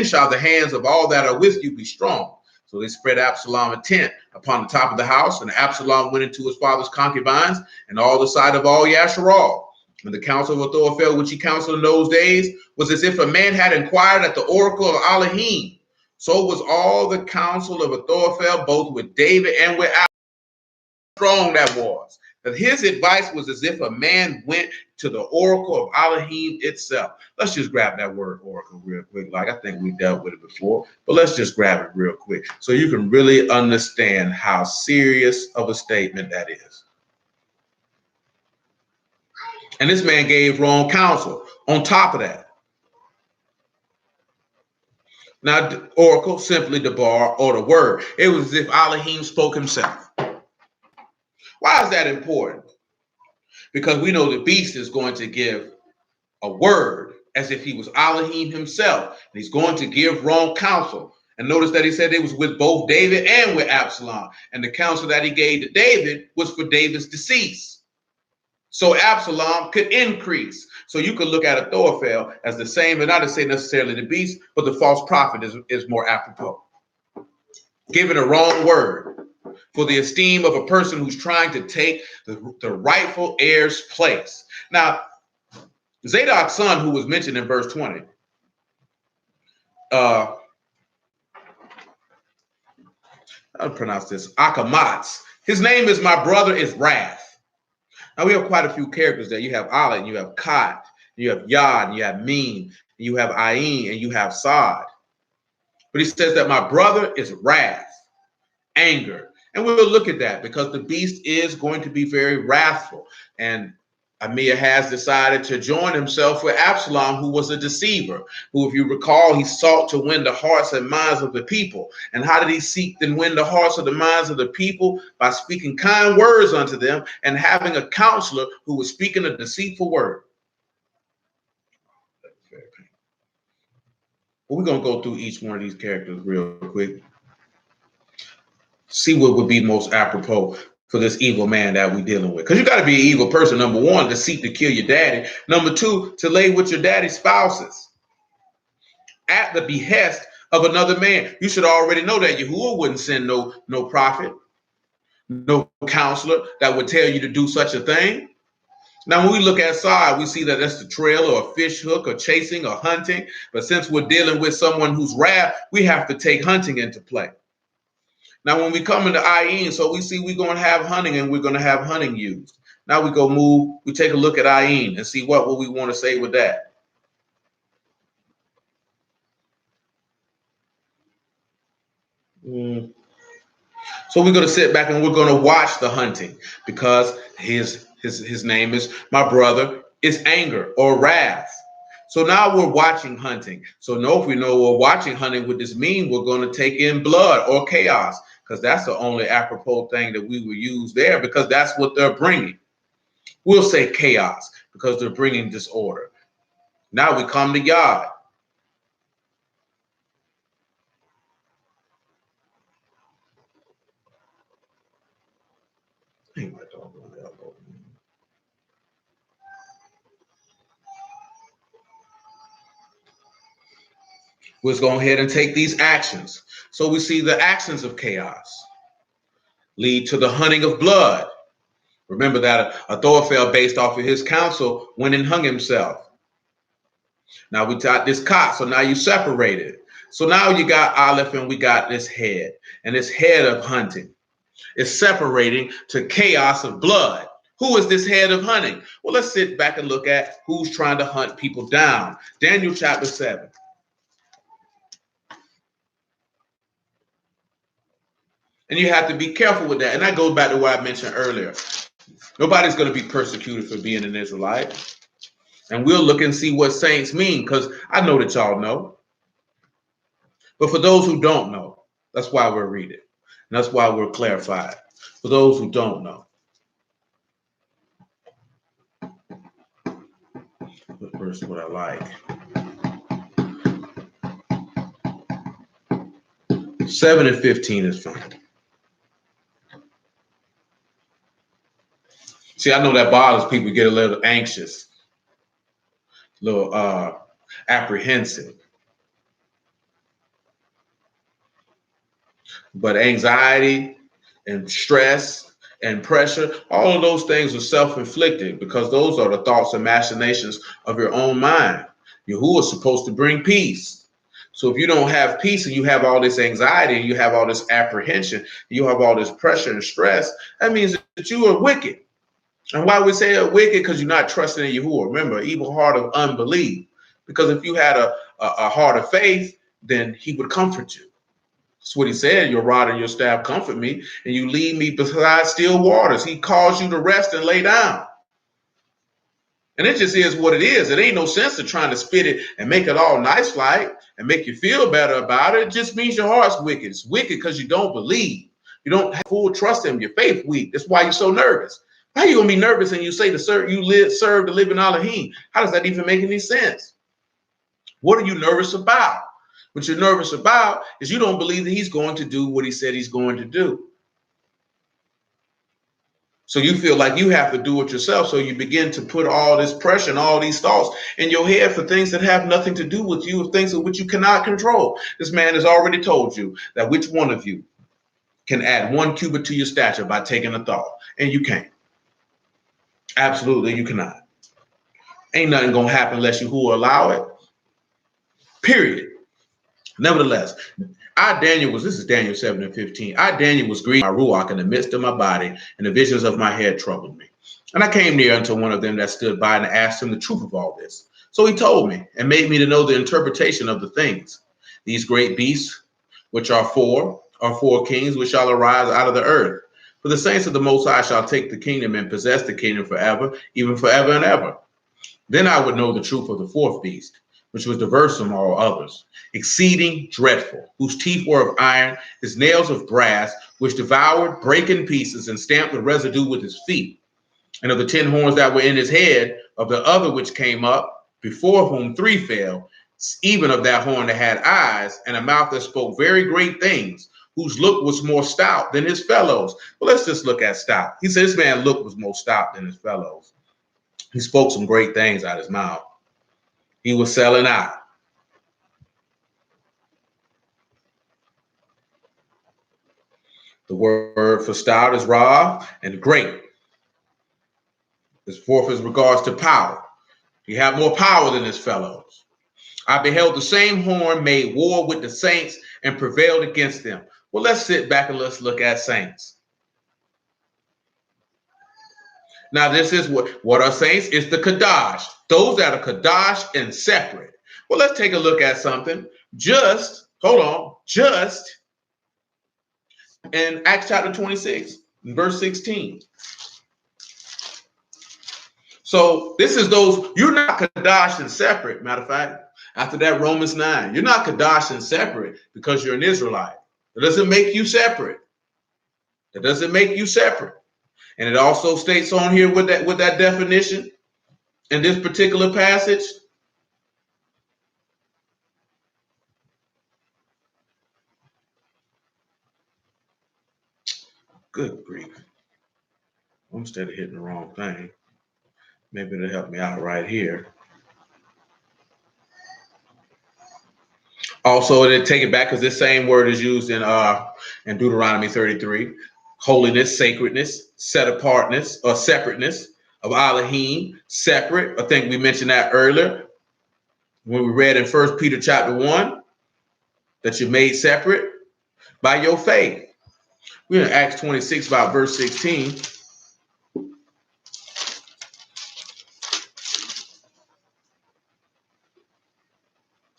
shall the hands of all that are with you be strong. So they spread Absalom a tent upon the top of the house, and Absalom went into his father's concubines, and all the sight of all Yasharal. And the counsel of Ahithophel, which he counseled in those days, was as if a man had inquired at the oracle of Elohim. So was all the counsel of Ahithophel, both with David and with Absalom. Strong that was. That his advice was as if a man went to the oracle of Elohim itself. Let's just grab that word oracle real quick. Like, I think we dealt with it before, but let's just grab it real quick so you can really understand how serious of a statement that is. And this man gave wrong counsel on top of that. Now, the oracle, simply the bar or the word. It was as if Elohim spoke himself. Why is that important? Because we know the beast is going to give a word as if he was Elohim himself. And he's going to give wrong counsel. And notice that he said it was with both David and with Absalom. And the counsel that he gave to David was for David's decease. So Absalom could increase. So you could look at Ahithophel as the same, and not to say necessarily the beast, but the false prophet is more apropos. Giving a wrong word for the esteem of a person who's trying to take the rightful heir's place. Now, Zadok's son, who was mentioned in verse 20, I'll pronounce this, Akamatz. His name is my brother is Wrath. Now, we have quite a few characters there. You have Allah, and you have Kat, you have Yad, and you have Meen, and you have Ayin, and you have Saad. But he says that my brother is wrath, anger. And we'll look at that because the beast is going to be very wrathful. And Amir has decided to join himself with Absalom, who was a deceiver, who, if you recall, he sought to win the hearts and minds of the people. And how did he seek and win the hearts of the minds of the people? By speaking kind words unto them and having a counselor who was speaking a deceitful word. Well, we're going to go through each one of these characters real quick. See what would be most apropos for this evil man that we're dealing with. Because you got to be an evil person, number one, to seek to kill your daddy. Number two, to lay with your daddy's spouses at the behest of another man. You should already know that Yahuwah wouldn't send no prophet, no counselor that would tell you to do such a thing. Now, when we look outside, we see that that's the trail or a fish hook or chasing or hunting. But since we're dealing with someone who's wrath, we have to take hunting into play. Now, when we come into Ayin, so we see we're going to have hunting and we're going to have hunting used. Now we take a look at Ayin and see what we want to say with that. So we're going to sit back and we're going to watch the hunting because his name is my brother is anger or wrath. So now we're watching hunting. So if we know we're watching hunting, what this means, we're going to take in blood or chaos, because that's the only apropos thing that we will use there, because that's what they're bringing. We'll say chaos because they're bringing disorder. Now we come to Yod. Let's go ahead and take these actions. So we see the actions of chaos lead to the hunting of blood. Remember that Ahithophel, based off of his counsel, went and hung himself. Now we got this cot, so now you separate it. So now you got Aleph and we got this head, and this head of hunting is separating to chaos of blood. Who is this head of hunting? Well, let's sit back and look at who's trying to hunt people down. Daniel chapter 7. And you have to be careful with that. And that goes back to what I mentioned earlier. Nobody's going to be persecuted for being an Israelite. And we'll look and see what saints mean, because I know that y'all know. But for those who don't know, that's why we're reading. And that's why we're clarified. For those who don't know. What verse would I like? 7 and 15 is fine. See, I know that bothers people, get a little anxious, a little apprehensive. But anxiety and stress and pressure, all of those things are self-inflicted because those are the thoughts and machinations of your own mind. Yahuwah is supposed to bring peace. So if you don't have peace and you have all this anxiety and you have all this apprehension, you have all this pressure and stress, that means that you are wicked. And why we say wicked? Because you're not trusting in Yahuwah. Remember, evil heart of unbelief. Because if you had a heart of faith, then he would comfort you. That's what he said. Your rod and your staff comfort me, and you lead me beside still waters. He calls you to rest and lay down. And it just is what it is. It ain't no sense of trying to spit it and make it all nice like and make you feel better about it. It just means your heart's wicked. It's wicked because you don't believe. You don't have full trust in him. Your faith weak. That's why you're so nervous. How are you gonna be nervous and you say to serve the living Elohim? How does that even make any sense? What are you nervous about? What you're nervous about is you don't believe that he's going to do what he said he's going to do. So you feel like you have to do it yourself. So you begin to put all this pressure and all these thoughts in your head for things that have nothing to do with you, things of which you cannot control. This man has already told you that which one of you can add 1 cubit to your stature by taking a thought, and you can't. Absolutely, you cannot. Ain't nothing gonna happen unless you who allow it. Period. Nevertheless, this is Daniel 7 and 15. Daniel was grieved by Ruach in the midst of my body, and the visions of my head troubled me. And I came near unto one of them that stood by and asked him the truth of all this. So he told me and made me to know the interpretation of the things. These great beasts, which are four kings, which shall arise out of the earth. For the saints of the Most High shall take the kingdom and possess the kingdom forever, even forever and ever. Then I would know the truth of the fourth beast, which was diverse from all others, exceeding dreadful, whose teeth were of iron, his nails of brass, which devoured, brake in pieces, and stamped the residue with his feet. And of the 10 horns that were in his head, of the other which came up, before whom 3 fell, even of that horn that had eyes, and a mouth that spoke very great things, whose look was more stout than his fellows. Well, let's just look at stout. He said this man's look was more stout than his fellows. He spoke some great things out of his mouth. He was selling out. The word for stout is raw and great. This fourth is regards to power. He had more power than his fellows. I beheld the same horn made war with the saints and prevailed against them. Well, let's sit back and let's look at saints. Now, this is what are saints? It's the Kadash. Those that are Kadash and separate. Well, let's take a look at something. Just in Acts chapter 26, verse 16. So this is those, you're not Kadash and separate. Matter of fact, after that, Romans 9, you're not Kadash and separate because you're an Israelite. It doesn't make you separate. It doesn't make you separate. And it also states on here with that definition in this particular passage. Good grief. I'm instead of hitting the wrong thing. Maybe it'll help me out right here. Also, it'll take it back because this same word is used in Deuteronomy 33. Holiness, sacredness, set apartness, or separateness of Elohim, separate. I think we mentioned that earlier when we read in 1 Peter chapter 1 that you're made separate by your faith. We're in Acts 26 about verse 16.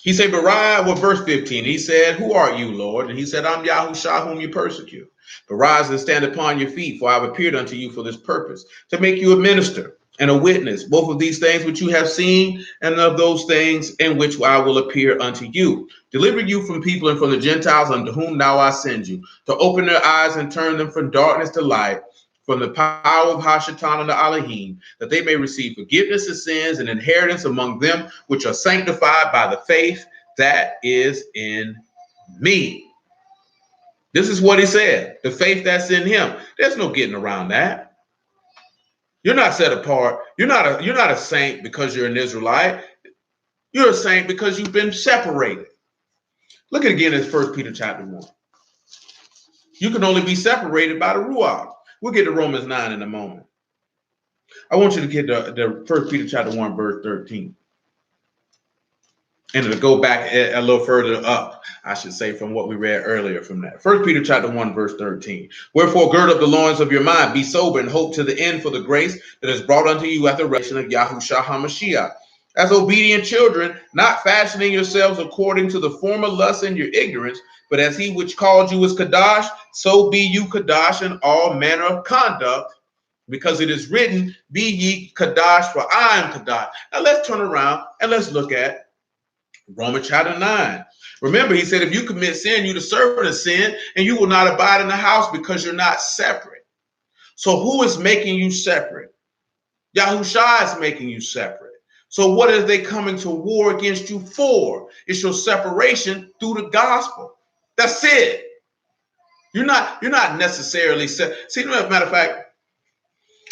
He said, verse 15, he said, who are you, Lord? And he said, I'm Yahushua, whom you persecute. But rise and stand upon your feet, for I have appeared unto you for this purpose, to make you a minister and a witness, both of these things which you have seen, and of those things in which I will appear unto you, deliver you from people and from the Gentiles unto whom now I send you, to open their eyes and turn them from darkness to light, from the power of Hashatan and the Elohim, that they may receive forgiveness of sins and inheritance among them which are sanctified by the faith that is in me. This is what he said. The faith that's in him. There's no getting around that. You're not set apart. You're not a saint because you're an Israelite. You're a saint because you've been separated. Look at again in 1 Peter chapter 1. You can only be separated by the Ruach. We'll get to Romans 9 in a moment. I want you to get the 1 Peter chapter 1, verse 13. And to go back a little further up, I should say, from what we read earlier from that. 1 Peter chapter 1, verse 13. Wherefore gird up the loins of your mind, be sober, and hope to the end for the grace that is brought unto you at the revelation of Yahushua HaMashiach. As obedient children, not fashioning yourselves according to the former lusts in your ignorance, but as he which called you is Kadash, so be you Kadash in all manner of conduct, because it is written, be ye Kadash, for I am Kadash. Now let's turn around and let's look at Romans chapter 9. Remember, he said, if you commit sin, you're the servant of sin, and you will not abide in the house because you're not separate. So who is making you separate? Yahushua is making you separate. So what are they coming to war against you for? It's your separation through the gospel. That's it. You're not necessarily set. See, as a matter of fact,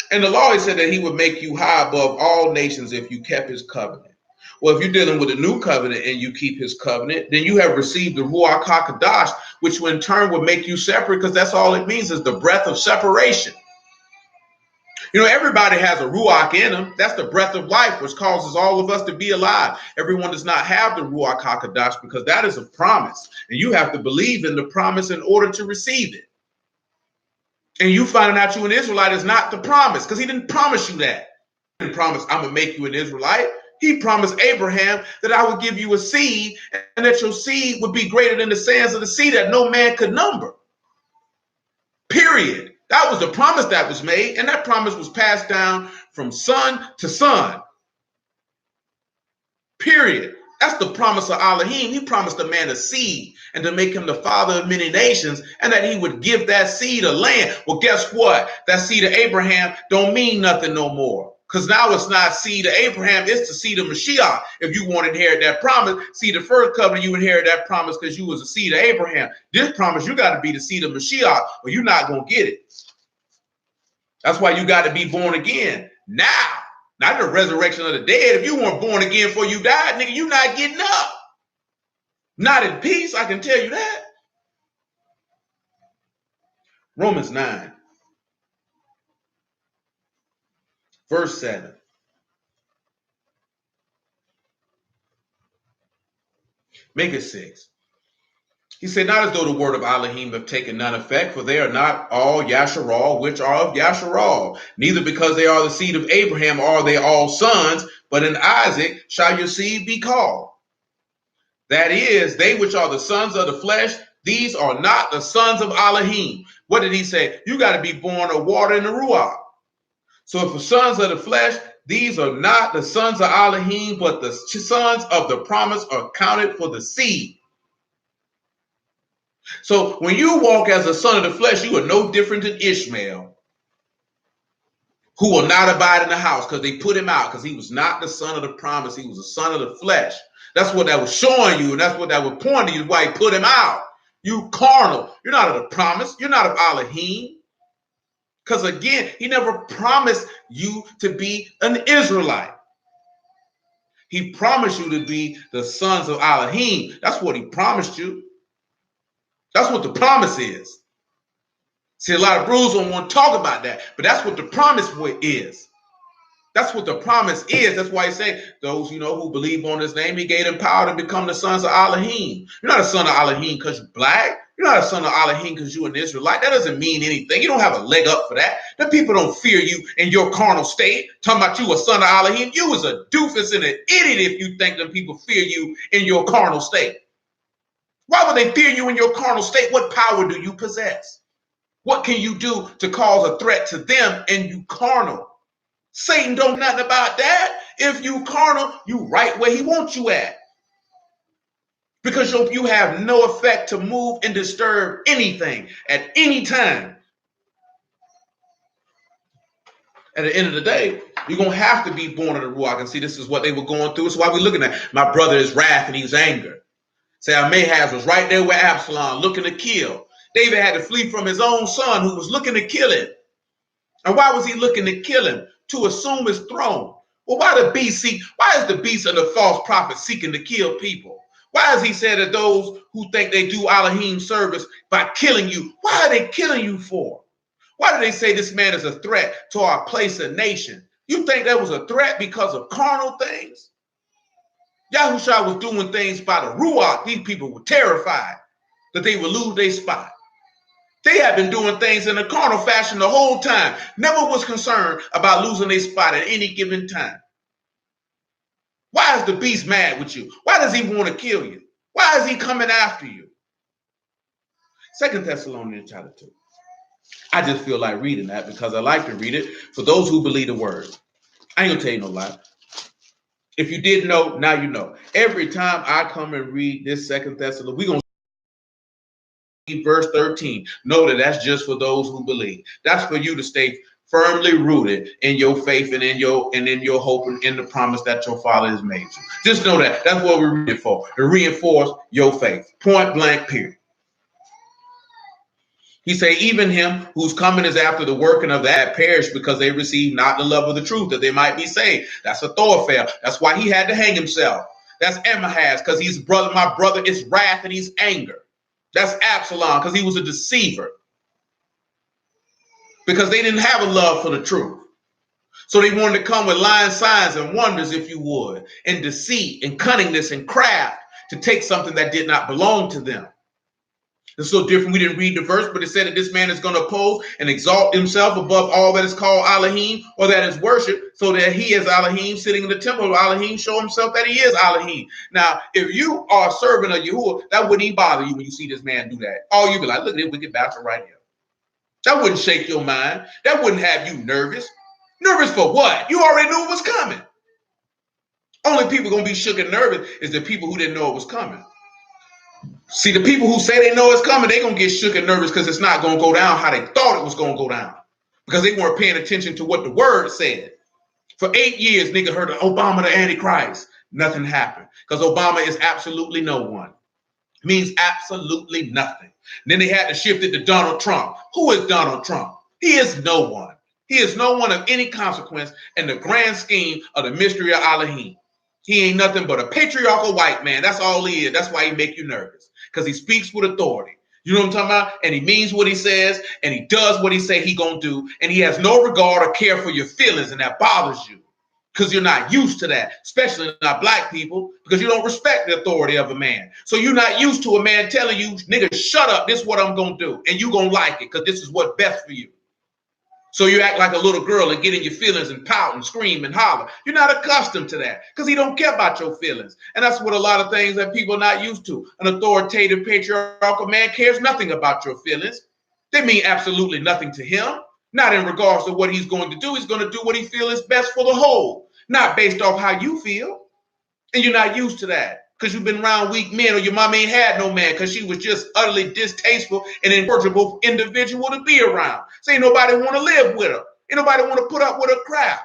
and the law, he said that he would make you high above all nations if you kept his covenant. Well, if you're dealing with a new covenant and you keep his covenant, then you have received the Ruach HaKadosh, which in turn will make you separate, because that's all it means is the breath of separation. You know, everybody has a Ruach in them. That's the breath of life, which causes all of us to be alive. Everyone does not have the Ruach HaKadosh because that is a promise. And you have to believe in the promise in order to receive it. And you finding out you an Israelite is not the promise, because he didn't promise you that. He didn't promise, I'm going to make you an Israelite. He promised Abraham that I would give you a seed and that your seed would be greater than the sands of the sea that no man could number. Period. That was the promise that was made, and that promise was passed down from son to son. Period. That's the promise of Elohim. He promised a man a seed and to make him the father of many nations, and that he would give that seed a land. Well, guess what? That seed of Abraham don't mean nothing no more. Because now it's not seed of Abraham, it's the seed of Mashiach. If you want to inherit that promise, see, the first covenant, you inherit that promise because you was a seed of Abraham. This promise, you got to be the seed of Mashiach, or you're not going to get it. That's why you got to be born again. Now, not the resurrection of the dead. If you weren't born again before you died, nigga, you're not getting up. Not in peace, I can tell you that. Romans 9, verse 7. Make it 6. He said, not as though the word of Elohim have taken none effect, for they are not all Yasharal, which are of Yasharal. Neither because they are the seed of Abraham are they all sons, but in Isaac shall your seed be called. That is, they which are the sons of the flesh, these are not the sons of Elohim. What did he say? You got to be born of water and the Ruach. So if the sons of the flesh, these are not the sons of Elohim, but the sons of the promise are counted for the seed. So when you walk as a son of the flesh, you are no different than Ishmael, who will not abide in the house because they put him out because he was not the son of the promise. He was a son of the flesh. That's what that was showing you, and that's what that was pointing to you, why he put him out. You carnal. You're not of the promise. You're not of Elohim. Because again, he never promised you to be an Israelite. He promised you to be the sons of Elohim. That's what he promised you. That's what the promise is. See, a lot of brews don't want to talk about that, but that's what the promise is. That's what the promise is. That's why he said, those, who believe on his name, he gave them power to become the sons of Elohim. You're not a son of Elohim because you're black. You're not a son of Elohim because you're an Israelite. That doesn't mean anything. You don't have a leg up for that. The people don't fear you in your carnal state. Talking about you a son of Elohim. You was a doofus and an idiot if you think them people fear you in your carnal state. Why would they fear you in your carnal state? What power do you possess? What can you do to cause a threat to them and you carnal? Satan don't know nothing about that. If you carnal, you right where he wants you at. Because you have no effect to move and disturb anything at any time. At the end of the day, you're going to have to be born of the Ruach. And see, this is what they were going through. It's why we're looking at my brother is wrath and he's anger. Say, Ahaz was right there with Absalom looking to kill. David had to flee from his own son who was looking to kill him. And why was he looking to kill him? To assume his throne. Well, why is the beast and the false prophet seeking to kill people? Why has he said that those who think they do Elohim service by killing you, why are they killing you for? Why do they say this man is a threat to our place and nation? You think that was a threat because of carnal things? Yahushua was doing things by the Ruach. These people were terrified that they would lose their spot. They had been doing things in a carnal fashion the whole time. Never was concerned about losing their spot at any given time. Why is the beast mad with you? Why does he want to kill you? Why is he coming after you? 2 Thessalonians chapter 2. I just feel like reading that because I like to read it for those who believe the word. I ain't gonna tell you no lie. If you didn't know, now you know. Every time I come and read this 2 Thessalonians, we're gonna read verse 13. Know that that's just for those who believe. That's for you to stay firmly rooted in your faith and in your hope and in the promise that your Father has made you. Just know that. That's what we're reading for, to reinforce your faith. Point blank, period. He say, even him whose coming is after the working of that perish because they receive not the love of the truth, that they might be saved. That's a thoroughfare. That's why he had to hang himself. That's Emahaz, because he's brother. My brother is wrath and he's anger. That's Absalom, because he was a deceiver. Because they didn't have a love for the truth. So they wanted to come with lying signs and wonders, if you would, and deceit and cunningness and craft to take something that did not belong to them. It's so different. We didn't read the verse, but it said that this man is going to oppose and exalt himself above all that is called Elohim or that is worship, so that he is Elohim sitting in the temple of Elohim, show himself that he is Elohim. Now, if you are a servant of Yahuwah, that wouldn't even bother you when you see this man do that. All you'd be like, look at this wicked bastard right here. That wouldn't shake your mind. That wouldn't have you nervous. Nervous for what? You already knew it was coming. Only people going to be shook and nervous is the people who didn't know it was coming. See, the people who say they know it's coming, they're going to get shook and nervous because it's not going to go down how they thought it was going to go down. Because they weren't paying attention to what the word said. For 8 years, nigga heard of Obama the Antichrist. Nothing happened. Because Obama is absolutely no one. Means absolutely nothing. Then they had to shift it to Donald Trump. Who is Donald Trump? He is no one. He is no one of any consequence in the grand scheme of the mystery of Elohim. He ain't nothing but a patriarchal white man. That's all he is. That's why he make you nervous. Because he speaks with authority. You know what I'm talking about? And he means what he says, and he does what he say he gonna do, and he has no regard or care for your feelings, and that bothers you. Because you're not used to that, especially not black people, because you don't respect the authority of a man. So you're not used to a man telling you, nigga, shut up, this is what I'm gonna do, and you gonna like it, because this is what's best for you. So you act like a little girl and get in your feelings and pout and scream and holler. You're not accustomed to that because he don't care about your feelings. And that's what a lot of things that people are not used to. An authoritative patriarchal man cares nothing about your feelings. They mean absolutely nothing to him. Not in regards to what he's going to do. He's going to do what he feels is best for the whole, not based off how you feel. And you're not used to that because you've been around weak men, or your mama ain't had no man because she was just utterly distasteful and incorrigible individual to be around. So ain't nobody want to live with her. Ain't nobody want to put up with her crap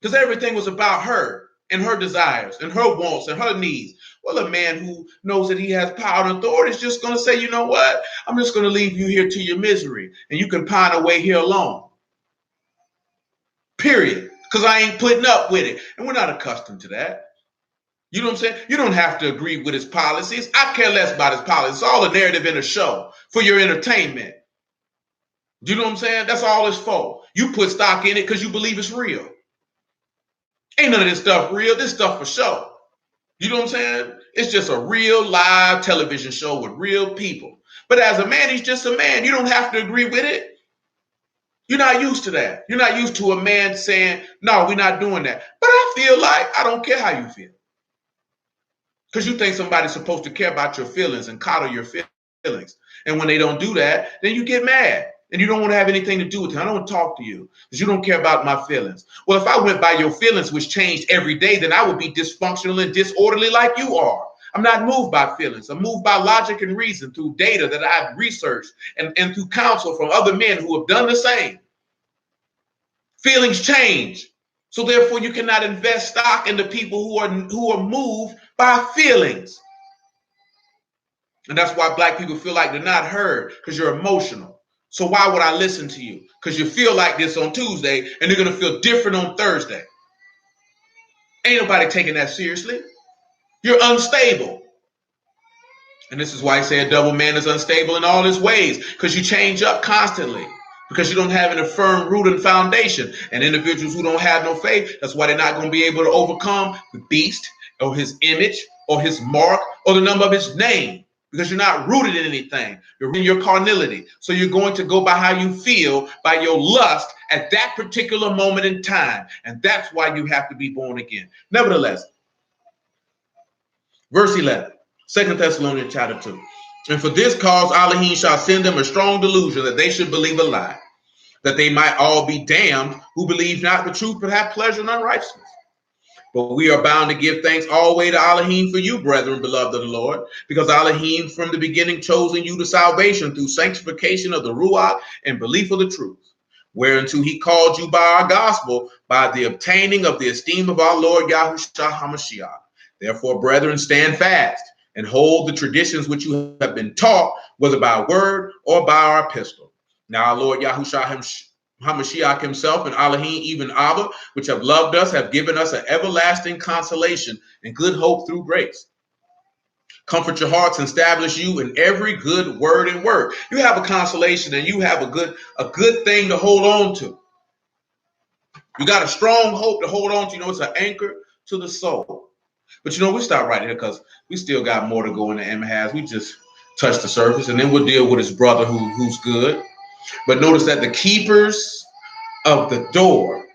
because everything was about her and her desires and her wants and her needs. Well, a man who knows that he has power and authority is just going to say, you know what? I'm just going to leave you here to your misery and you can pine away here alone. Period. Because I ain't putting up with it. And we're not accustomed to that. You know what I'm saying? You don't have to agree with his policies. I care less about his policies. It's all a narrative in a show for your entertainment. You know what I'm saying? That's all it's for. You put stock in it because you believe it's real. Ain't none of this stuff real. This stuff for show. You know what I'm saying? It's just a real live television show with real people. But as a man, he's just a man. You don't have to agree with it. You're not used to that. You're not used to a man saying, no, we're not doing that. But I feel like I don't care how you feel. Because you think somebody's supposed to care about your feelings and coddle your feelings. And when they don't do that, then you get mad. And you don't want to have anything to do with it. I don't want to talk to you because you don't care about my feelings. Well, if I went by your feelings, which changed every day, then I would be dysfunctional and disorderly like you are. I'm not moved by feelings. I'm moved by logic and reason through data that I've researched and through counsel from other men who have done the same. Feelings change. So therefore, you cannot invest stock in the people who are moved by feelings. And that's why black people feel like they're not heard, because you're emotional. So why would I listen to you? Because you feel like this on Tuesday and they're going to feel different on Thursday. Ain't nobody taking that seriously. You're unstable. And this is why I say a double man is unstable in all his ways, because you change up constantly, because you don't have a firm root and foundation. And individuals who don't have no faith, that's why they're not going to be able to overcome the beast or his image or his mark or the number of his name, because you're not rooted in anything. You're in your carnality. So you're going to go by how you feel, by your lust at that particular moment in time. And that's why you have to be born again. Nevertheless, verse 11. 2 Thessalonians chapter 2. And for this cause Elohim shall send them a strong delusion, that they should believe a lie, that they might all be damned who believe not the truth, but have pleasure in unrighteousness. But we are bound to give thanks always to Elohim for you, brethren, beloved of the Lord, because Elohim from the beginning chosen you to salvation through sanctification of the Ruach and belief of the truth, whereunto he called you by our gospel, by the obtaining of the esteem of our Lord Yahushua HaMashiach. Therefore, brethren, stand fast and hold the traditions which you have been taught, whether by word or by our epistle. Now our Lord Yahushua HaMashiach himself and Elohim, even Abba, which have loved us, have given us an everlasting consolation and good hope through grace. Comfort your hearts and establish you in every good word and work. You have a consolation and you have a good thing to hold on to. You got a strong hope to hold on to. You know, it's an anchor to the soul. But we stop right here because we still got more to go in the Amahaz. We just touched the surface, and then we'll deal with his brother who's good. But notice that the keepers of the door,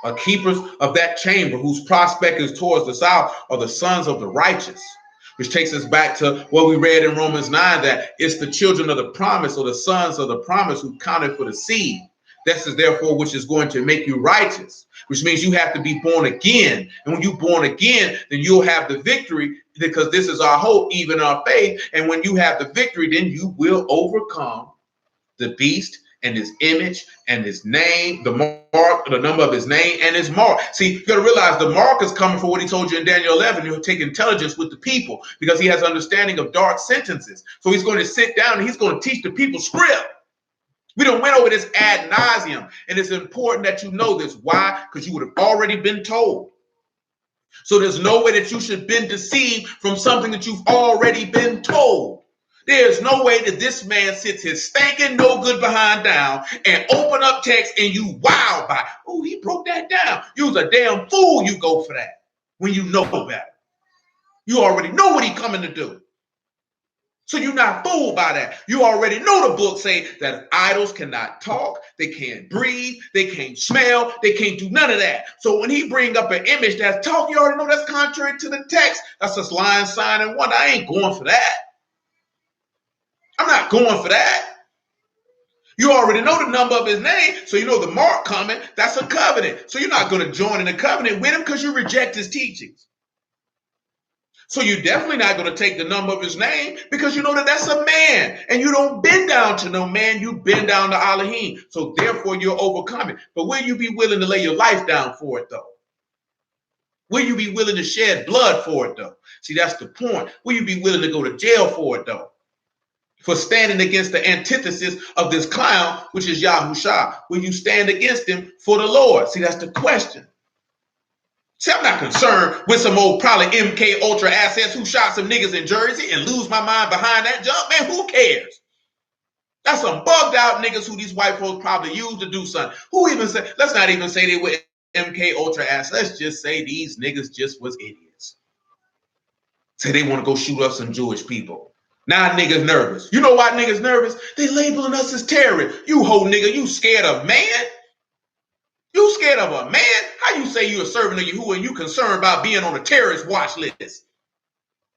are keepers of that chamber whose prospect is towards the south, are the sons of the righteous, which takes us back to what we read in Romans 9, that it's the children of the promise, or the sons of the promise, who counted for the seed. This is therefore which is going to make you righteous, which means you have to be born again. And when you're born again, then you'll have the victory, because this is our hope, even our faith. And when you have the victory, then you will overcome the beast and his image and his name, the mark, the number of his name and his mark. See, you got to realize the mark is coming for what he told you in Daniel 11. He'll take intelligence with the people, because he has understanding of dark sentences. So he's going to sit down and he's going to teach the people script. We don't went over this ad nauseum, and it's important that you know this. Why? Because you would have already been told. So there's no way that you should have been deceived from something that you've already been told. There's no way that this man sits his stinking no good behind down and open up text and you wow by, oh, he broke that down. You's a damn fool. You go for that when you know better. You already know what he's coming to do. So you're not fooled by that. You already know the book say that idols cannot talk, they can't breathe, they can't smell, they can't do none of that. So when he bring up an image that's talk, you already know that's contrary to the text. That's just lion, sign, and wonder. I ain't going for that. I'm not going for that. You already know the number of his name, so you know the mark coming. That's a covenant. So you're not going to join in a covenant with him because you reject his teachings. So you're definitely not going to take the number of his name, because you know that that's a man, and you don't bend down to no man, you bend down to Elohim. So therefore you're overcoming. But will you be willing to lay your life down for it though? Will you be willing to shed blood for it though? See, that's the point. Will you be willing to go to jail for it though? For standing against the antithesis of this clown, which is Yahushua. Will you stand against him for the Lord? See, that's the question. See, I'm not concerned with some old probably MK Ultra assets who shot some niggas in Jersey and lose my mind behind that jump. Man, who cares? That's some bugged out niggas who these white folks probably use to do something. Who even say, let's not even say they were MK Ultra assets. Let's just say these niggas just was idiots. Say they want to go shoot up some Jewish people. Now niggas nervous. You know why niggas nervous? They labeling us as terrorists. You whole nigga, you scared of man? You scared of a man? How you say you a servant of Yahuwah and you concerned about being on a terrorist watch list?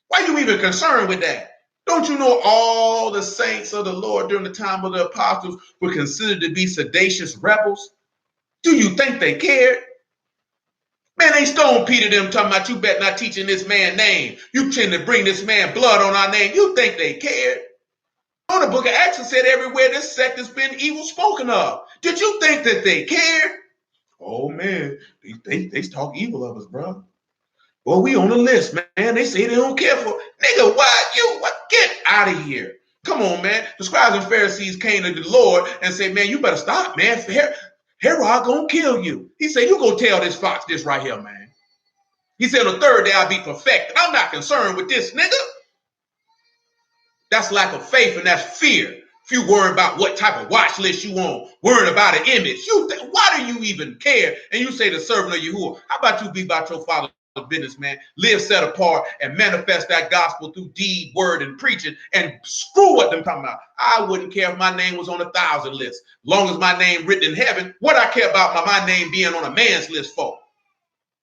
Why you even concerned with that? Don't you know all the saints of the Lord during the time of the apostles were considered to be seditious rebels? Do you think they cared? Man, they stone Peter them talking about you better not teaching this man name. You tend to bring this man blood on our name. You think they cared? On the book of Acts said everywhere this sect has been evil spoken of. Did you think that they cared? Oh man, they talk evil of us, bro. Well, we on the list, man. They say they don't care for nigga. Why you? What? Get out of here. Come on, man. The scribes and Pharisees came to the Lord and said, man, you better stop, man. Herod gonna kill you. He said, you go tell this fox this right here, man. He said, on the third day I'll be perfected. I'm not concerned with this, nigga. That's lack of faith and that's fear. If you worry about what type of watch list you want, worrying about an image, why do you even care? And you say the servant of Yahuwah. How about you be about your father's business, man? Live set apart and manifest that gospel through deed, word, and preaching. And screw what them talking about. I wouldn't care if my name was on 1,000 lists. Long as my name written in heaven, what I care about my name being on a man's list for?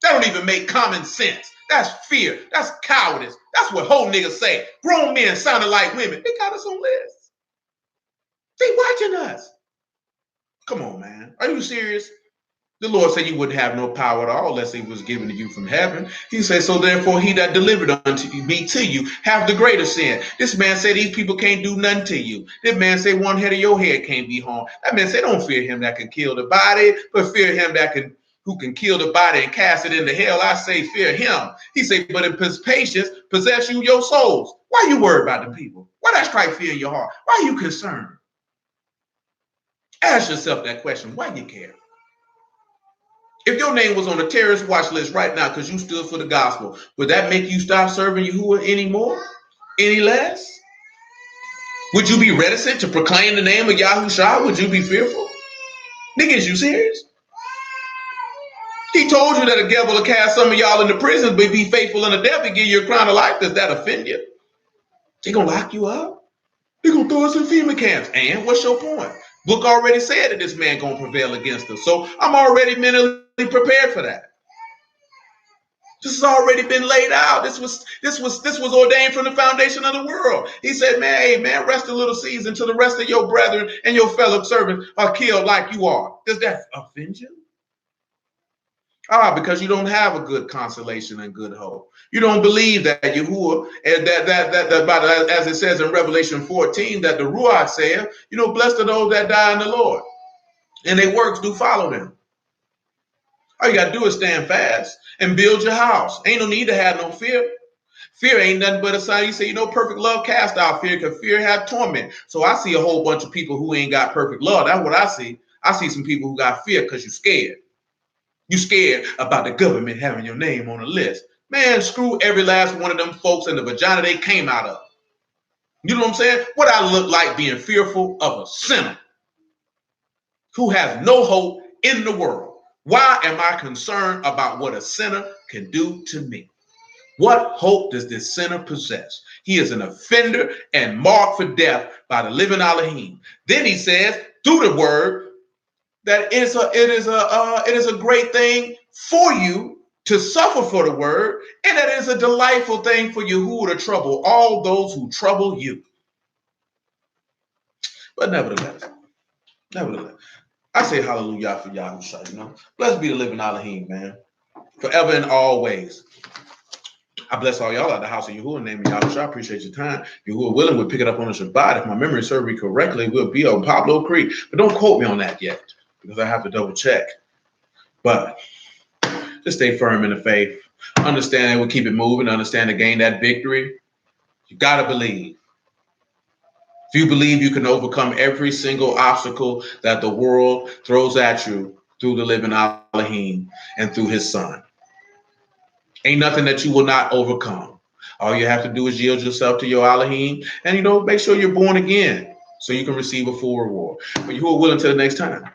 That don't even make common sense. That's fear. That's cowardice. That's what whole niggas say. Grown men sounding like women. They got us on lists. They watching us. Come on, man. Are you serious? The Lord said you wouldn't have no power at all unless it was given to you from heaven. He said, so therefore he that delivered unto me to you have the greater sin. This man said these people can't do nothing to you. This man said one head of your head can't be harmed. That man said don't fear him that can kill the body, but fear him who can kill the body and cast it into hell. I say fear him. He said, but in his patience possess you your souls. Why you worried about the people? Why that strike fear in your heart? Why are you concerned? Ask yourself that question. Why you care? If your name was on the terrorist watch list right now because you stood for the gospel, would that make you stop serving Yahuwah anymore? Any less? Would you be reticent to proclaim the name of Yahushua? Would you be fearful? Nigga, is you serious? He told you that the devil will cast some of y'all into prison, but be faithful in the death and give you a crown of life. Does that offend you? They gonna lock you up? They gonna throw us in FEMA camps. And what's your point? Book already said that this man gonna prevail against us. So I'm already mentally prepared for that. This has already been laid out. This was ordained from the foundation of the world. He said, man, hey, man, rest a little season until the rest of your brethren and your fellow servants are killed like you are. Does that offend you? Because you don't have a good consolation and good hope. You don't believe that Yahuwah, and that as it says in Revelation 14, that the Ruach saith, blessed are those that die in the Lord, and their works do follow them. All you got to do is stand fast and build your house. Ain't no need to have no fear. Fear ain't nothing but a sign. You say, perfect love cast out fear, because fear have torment. So I see a whole bunch of people who ain't got perfect love. That's what I see. I see some people who got fear because you're scared. You scared about the government having your name on a list. Man, screw every last one of them folks in the vagina they came out of. You know what I'm saying? What I look like being fearful of a sinner who has no hope in the world. Why am I concerned about what a sinner can do to me? What hope does this sinner possess? He is an offender and marked for death by the living Elohim. Then he says, through the word, that it is a great thing for you to suffer for the word, and that it is a delightful thing for Yahuwah to trouble all those who trouble you. But nevertheless, I say hallelujah for Yahushua, Blessed be the living Elohim, man. Forever and always. I bless all y'all out the house of Yahuwah in the name of Yahushua. I appreciate your time. Yahuwah willing, we'll pick it up on the Shabbat. If my memory serves me correctly, we'll be on Pablo Creek. But don't quote me on that yet, because I have to double check. But just stay firm in the faith. Understand that we'll keep it moving. Understand to gain that victory. You got to believe. If you believe, you can overcome every single obstacle that the world throws at you through the living Elohim and through his son. Ain't nothing that you will not overcome. All you have to do is yield yourself to your Elohim and, make sure you're born again so you can receive a full reward. But you are willing till the next time.